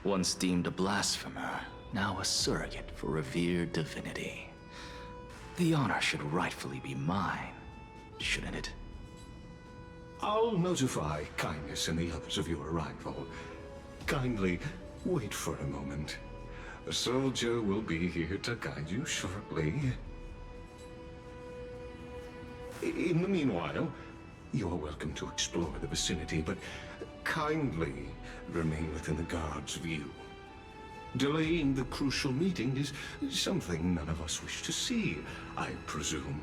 Once deemed a blasphemer, now a surrogate for revered divinity. The honor should rightfully be mine, shouldn't it?
I'll notify Kindness and the others of your arrival. Kindly wait for a moment. A soldier will be here to guide you shortly. In the meanwhile, you are welcome to explore the vicinity, but kindly remain within the guard's view. Delaying the crucial meeting is something none of us wish to see, I presume.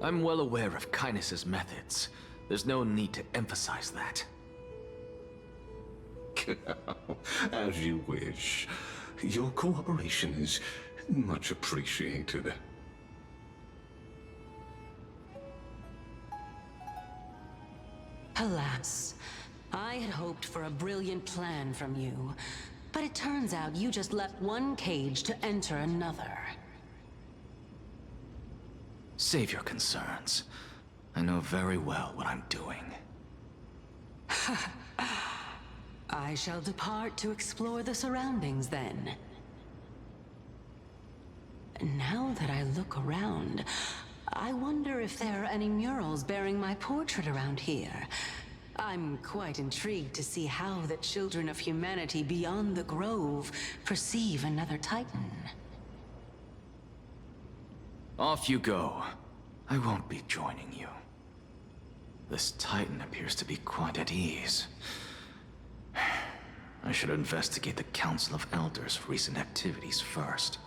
I'm well aware of Kindness's methods. There's no need to emphasize that.
As you wish. Your cooperation is much appreciated.
Alas, I had hoped for a brilliant plan from you, but it turns out you just left one cage to enter another.
Save your concerns. I know very well what I'm doing.
I shall depart to explore the surroundings then. Now that I look around, I wonder if there are any murals bearing my portrait around here. I'm quite intrigued to see how the children of humanity beyond the Grove perceive another Titan.
Off you go. I won't be joining you. This Titan appears to be quite at ease. I should investigate the Council of Elders' recent activities first.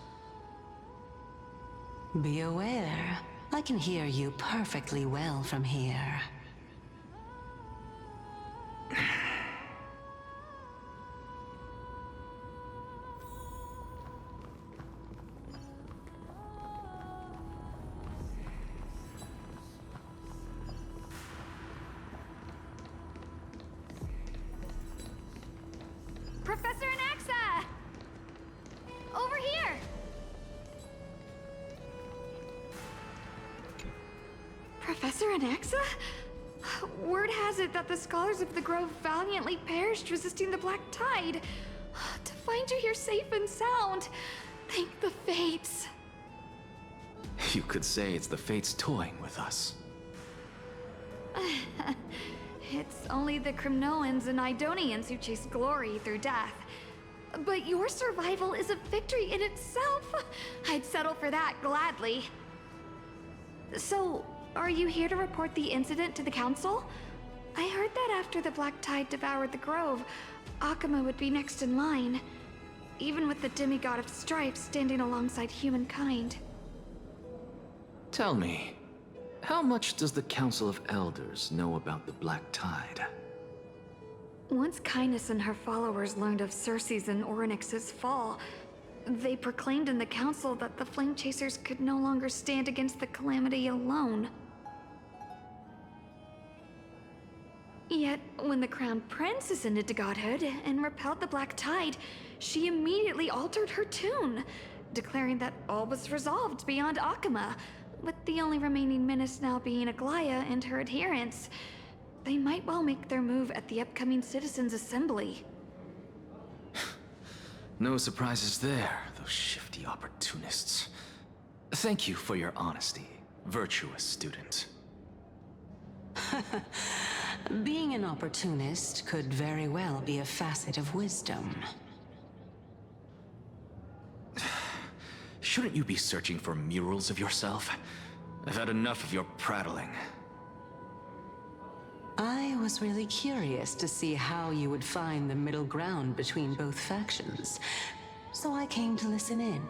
Be aware, I can hear you perfectly well from here.
Professor Anaxa? Word has it that the scholars of the Grove valiantly perished resisting the Black Tide. To find you here safe and sound, thank the Fates.
You could say it's the Fates toying with us.
It's only the Crimnoans and Idonians who chase glory through death. But your survival is a victory in itself. I'd settle for that gladly. So, are you here to report the incident to the Council? I heard that after the Black Tide devoured the Grove, Akuma would be next in line, even with the demigod of strife standing alongside humankind.
Tell me, how much does the Council of Elders know about the Black Tide?
Once Kindness and her followers learned of Circe's and Orynyx's fall, they proclaimed in the council that the Flame Chasers could no longer stand against the calamity alone. Yet, when the Crown Prince ascended to godhood and repelled the Black Tide, she immediately altered her tune, declaring that all was resolved beyond Akuma, with the only remaining menace now being Aglaya and her adherents. They might well make their move at the upcoming Citizens' Assembly.
No surprises there, those shifty opportunists. Thank you for your honesty, virtuous student.
Being an opportunist could very well be a facet of wisdom.
Shouldn't you be searching for murals of yourself? I've had enough of your prattling.
I was really curious to see how you would find the middle ground between both factions, so I came to listen in.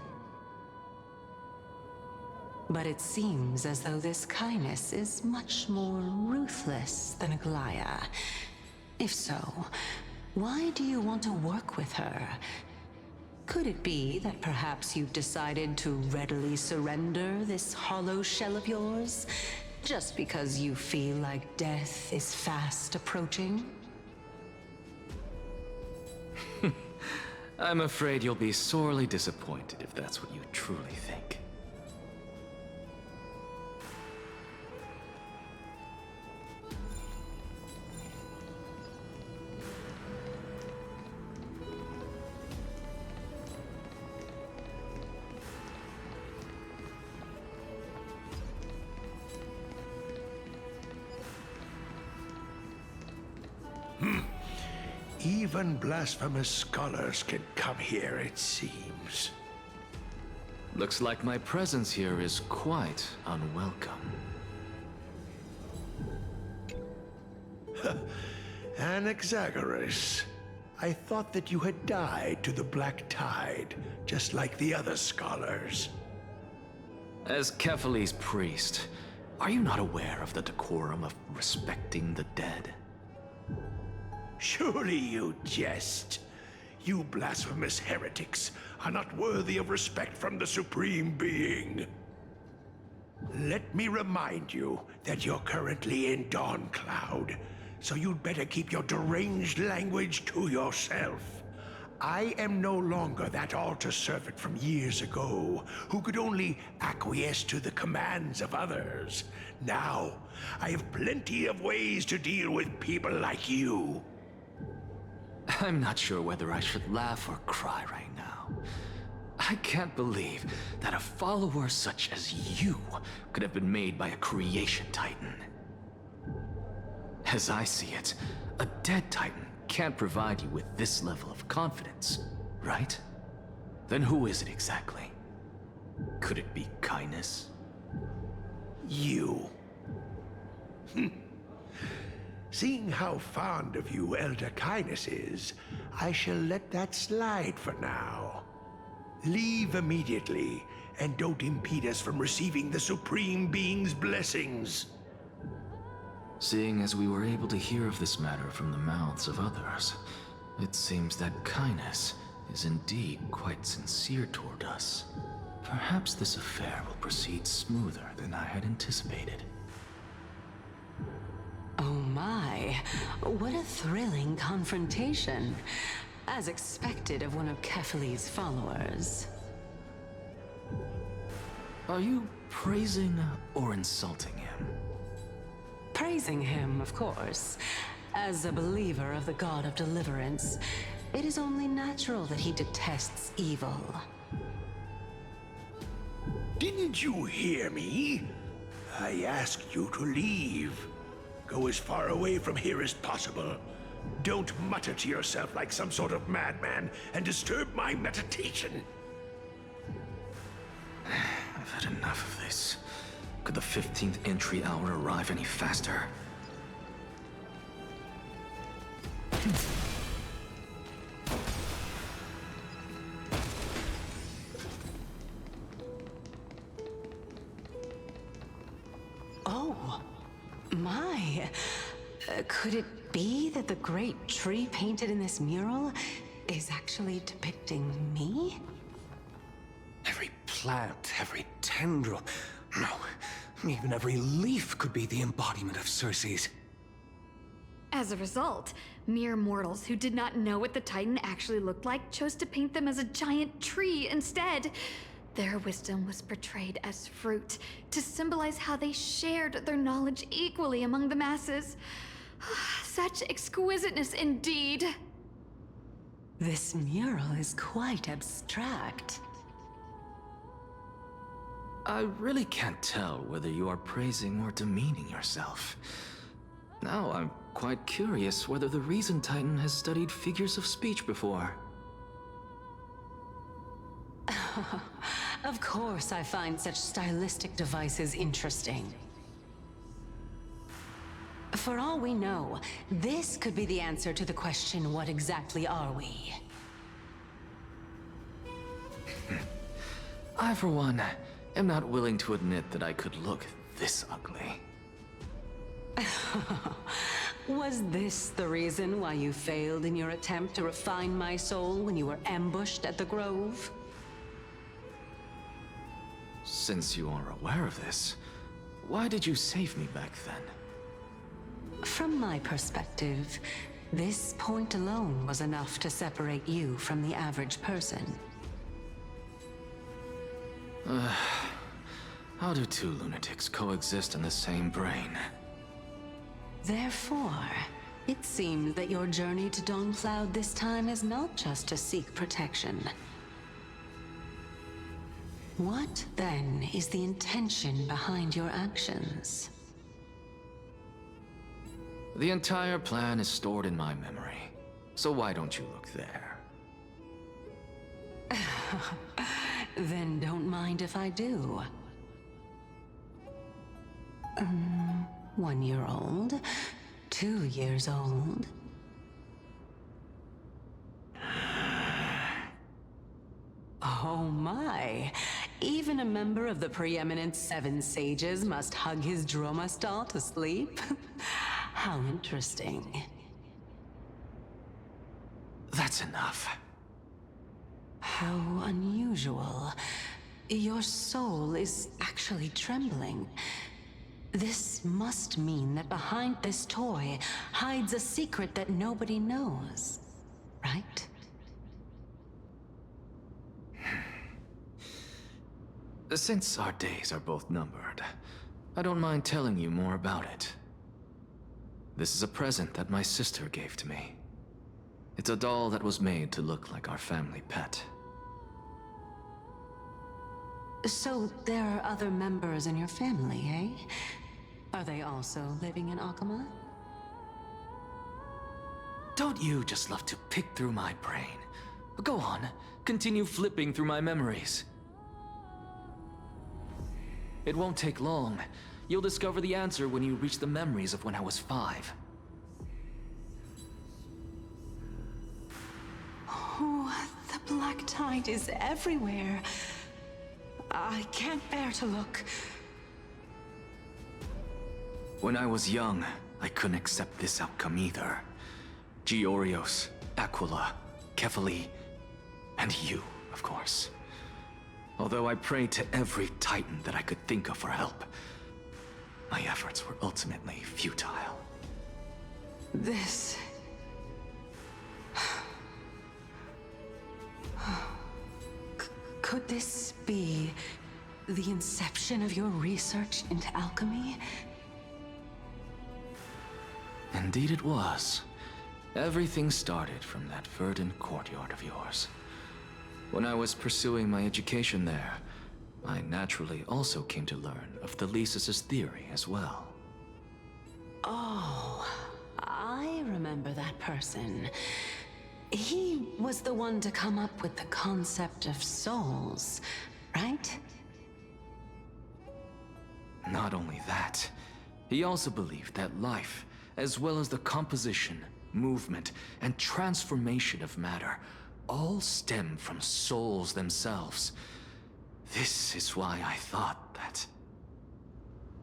But it seems as though this Kindness is much more ruthless than Aglaya. If so, why do you want to work with her? Could it be that perhaps you've decided to readily surrender this hollow shell of yours? Just because you feel like death is fast approaching?
I'm afraid you'll be sorely disappointed if that's what you truly think.
Even blasphemous scholars can come here, it seems.
Looks like my presence here is quite unwelcome.
Anaxagoras, I thought that you had died to the Black Tide, just like the other scholars.
As Kephale's priest, are you not aware of the decorum of respecting the dead?
Surely you jest. You blasphemous heretics are not worthy of respect from the Supreme Being. Let me remind you that you're currently in Dawn Cloud, so you'd better keep your deranged language to yourself. I am no longer that altar servant from years ago, who could only acquiesce to the commands of others. Now, I have plenty of ways to deal with people like you.
I'm not sure whether I should laugh or cry right now. I can't believe that a follower such as you could have been made by a creation titan. As I see it, a dead titan can't provide you with this level of confidence, right? Then who is it exactly? Could it be Kindness?
You. Seeing how fond of you Elder Kindness is, I shall let that slide for now. Leave immediately, and don't impede us from receiving the Supreme Being's blessings.
Seeing as we were able to hear of this matter from the mouths of others, it seems that Kindness is indeed quite sincere toward us. Perhaps this affair will proceed smoother than I had anticipated.
Oh my, what a thrilling confrontation. As expected of one of Kephale's followers.
Are you praising or insulting him?
Praising him, of course. As a believer of the god of deliverance, it is only natural that he detests evil.
Didn't you hear me? I asked you to leave. Go as far away from here as possible. Don't mutter to yourself like some sort of madman and disturb my meditation.
I've had enough of this. Could the 15th entry hour arrive any faster?
Oh, my. Could it be that the great tree painted in this mural is actually depicting me?
Every plant, every tendril, no, even every leaf could be the embodiment of Circe's.
As a result, mere mortals who did not know what the Titan actually looked like chose to paint them as a giant tree instead. Their wisdom was portrayed as fruit, to symbolize how they shared their knowledge equally among the masses. Such exquisiteness indeed.
This mural is quite abstract.
I really can't tell whether you are praising or demeaning yourself. Now I'm quite curious whether the Reason Titan has studied figures of speech before.
Of course I find such stylistic devices interesting. For all we know, this could be the answer to the question, what exactly are we?
I, for one, am not willing to admit that I could look this ugly.
Was this the reason why you failed in your attempt to refine my soul when you were ambushed at the Grove?
Since you are aware of this, why did you save me back then?
From my perspective, this point alone was enough to separate you from the average person.
How do two lunatics coexist in the same brain?
Therefore, it seems that your journey to Dawn-Cloud this time is not just to seek protection. What, then, is the intention behind your actions?
The entire plan is stored in my memory, so why don't you look there?
Then don't mind if I do. 1 year old, 2 years old. Oh my! Even a member of the preeminent 7 sages must hug his Droma stall to sleep? How interesting.
That's enough.
How unusual. Your soul is actually trembling. This must mean that behind this toy hides a secret that nobody knows, right?
Since our days are both numbered, I don't mind telling you more about it. This is a present that my sister gave to me. It's a doll that was made to look like our family pet.
So there are other members in your family, eh? Are they also living in Akama?
Don't you just love to pick through my brain? Go on, continue flipping through my memories. It won't take long. You'll discover the answer when you reach the memories of when I was 5.
Oh, the black tide is everywhere. I can't bear to look.
When I was young, I couldn't accept this outcome either. Georios, Aquila, Kefali, and you, of course. Although I prayed to every Titan that I could think of for help, my efforts were ultimately futile.
This... Could this be the inception of your research into alchemy?
Indeed it was. Everything started from that verdant courtyard of yours. When I was pursuing my education there, I naturally also came to learn of Thelisis's theory as well.
Oh, I remember that person. He was the one to come up with the concept of souls, right?
Not only that, he also believed that life, as well as the composition, movement, and transformation of matter, all stem from souls themselves. This is why I thought that,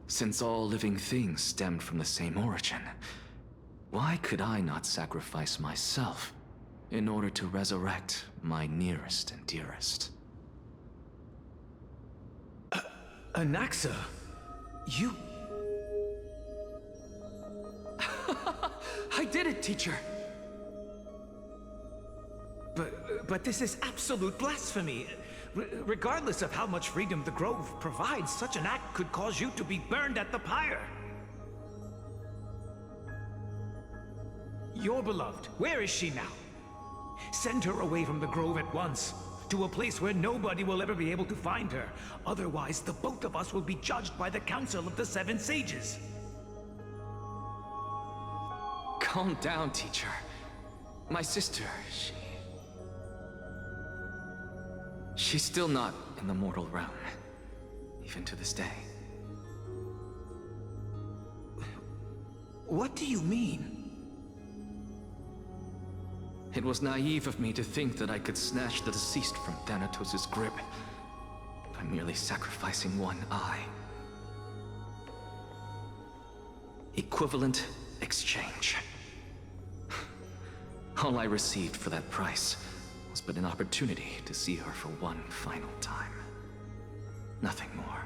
since all living things stemmed from the same origin, why could I not sacrifice myself in order to resurrect my nearest and dearest?
Anaxa, you... I did it, teacher!
But this is absolute blasphemy. Regardless of how much freedom the Grove provides, such an act could cause you to be burned at the pyre. Your beloved, where is she now? Send her away from the Grove at once, to a place where nobody will ever be able to find her. Otherwise, the both of us will be judged by the Council of the Seven Sages.
Calm down, teacher. My sister, she's still not in the mortal realm, even to this day.
What do you mean?
It was naive of me to think that I could snatch the deceased from Thanatos' grip by merely sacrificing one eye. Equivalent exchange. All I received for that price was but an opportunity to see her for one final time. Nothing more.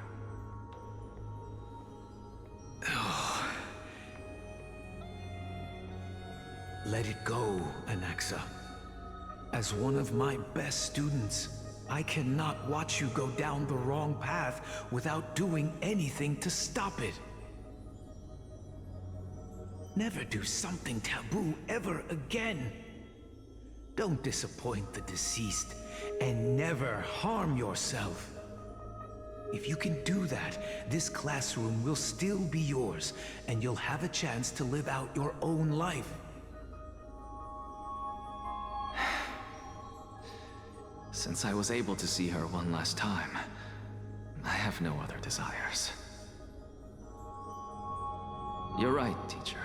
Oh. Let it go, Anaxa. As one of my best students, I cannot watch you go down the wrong path without doing anything to stop it. Never do something taboo ever again. Don't disappoint the deceased, and never harm yourself. If you can do that, this classroom will still be yours, and you'll have a chance to live out your own life.
Since I was able to see her one last time, I have no other desires. You're right, teacher.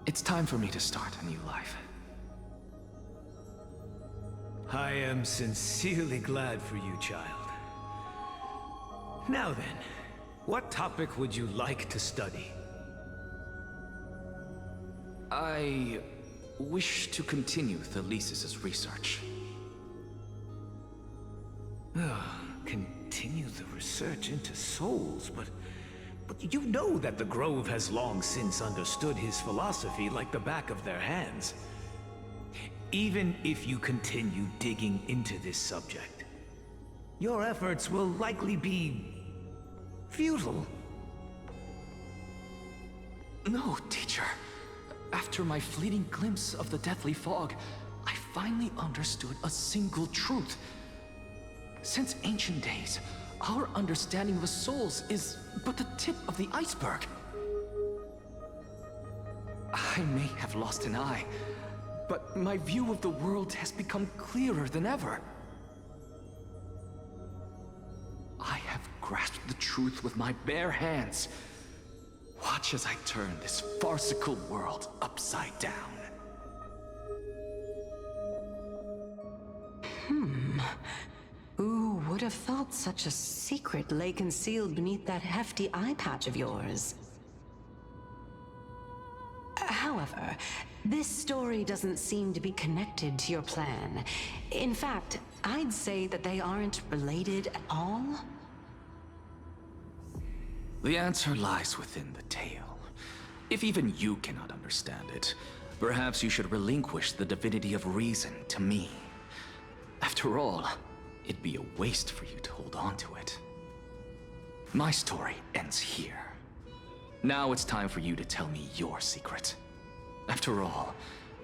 It's time for me to start a new life.
I am sincerely glad for you, child. Now then, what topic would you like to study?
I wish to continue Thelisis's research.
Continue the research into souls, but you know that the Grove has long since understood his philosophy like the back of their hands. Even if you continue digging into this subject, your efforts will likely be futile.
No, teacher. After my fleeting glimpse of the deathly fog, I finally understood a single truth. Since ancient days, our understanding of the souls is but the tip of the iceberg. I may have lost an eye, but my view of the world has become clearer than ever. I have grasped the truth with my bare hands. Watch as I turn this farcical world upside down.
Who would have thought such a secret lay concealed beneath that hefty eye patch of yours? However, this story doesn't seem to be connected to your plan. In fact, I'd say that they aren't related at all.
The answer lies within the tale. If even you cannot understand it, perhaps you should relinquish the divinity of reason to me. After all, it'd be a waste for you to hold on to it. My story ends here. Now it's time for you to tell me your secret. After all,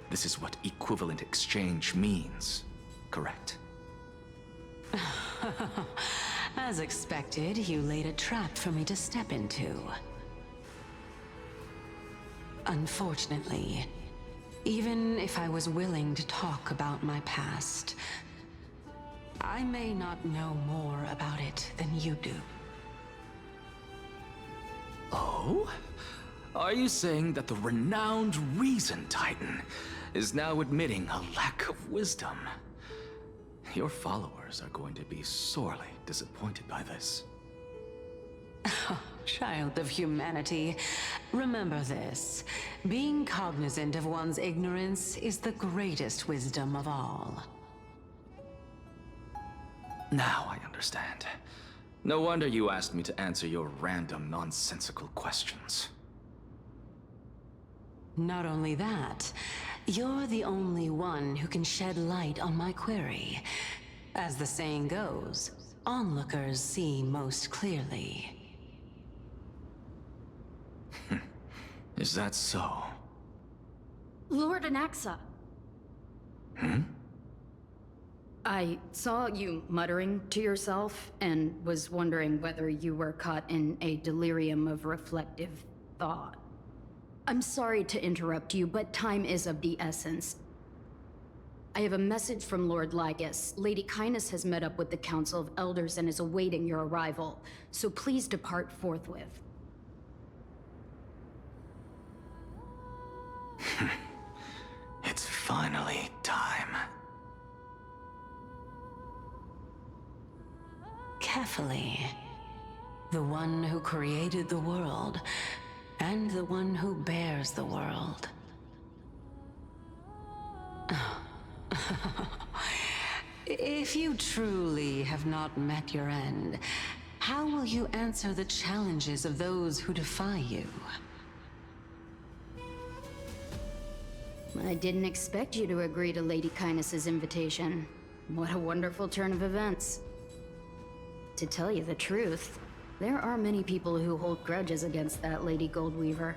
this is what equivalent exchange means, correct?
As expected, you laid a trap for me to step into. Unfortunately, even if I was willing to talk about my past, I may not know more about it than you do.
Oh? Are you saying that the renowned Reason Titan is now admitting a lack of wisdom? Your followers are going to be sorely disappointed by this.
Child of humanity, remember this. Being cognizant of one's ignorance is the greatest wisdom of all.
Now I understand. No wonder you asked me to answer your random, nonsensical questions.
Not only that, you're the only one who can shed light on my query. As the saying goes, onlookers see most clearly.
Is that so?
Lord Anaxa. I saw you muttering to yourself and was wondering whether you were caught in a delirium of reflective thought. I'm sorry to interrupt you, but time is of the essence. I have a message from Lord Lygus. Lady Kindness has met up with the Council of Elders and is awaiting your arrival, so please depart forthwith.
It's finally time.
Carefully. The one who created the world, and the one who bears the world. If you truly have not met your end, how will you answer the challenges of those who defy you?
I didn't expect you to agree to Lady Kindness's invitation. What a wonderful turn of events. To tell you the truth, there are many people who hold grudges against that Lady Goldweaver.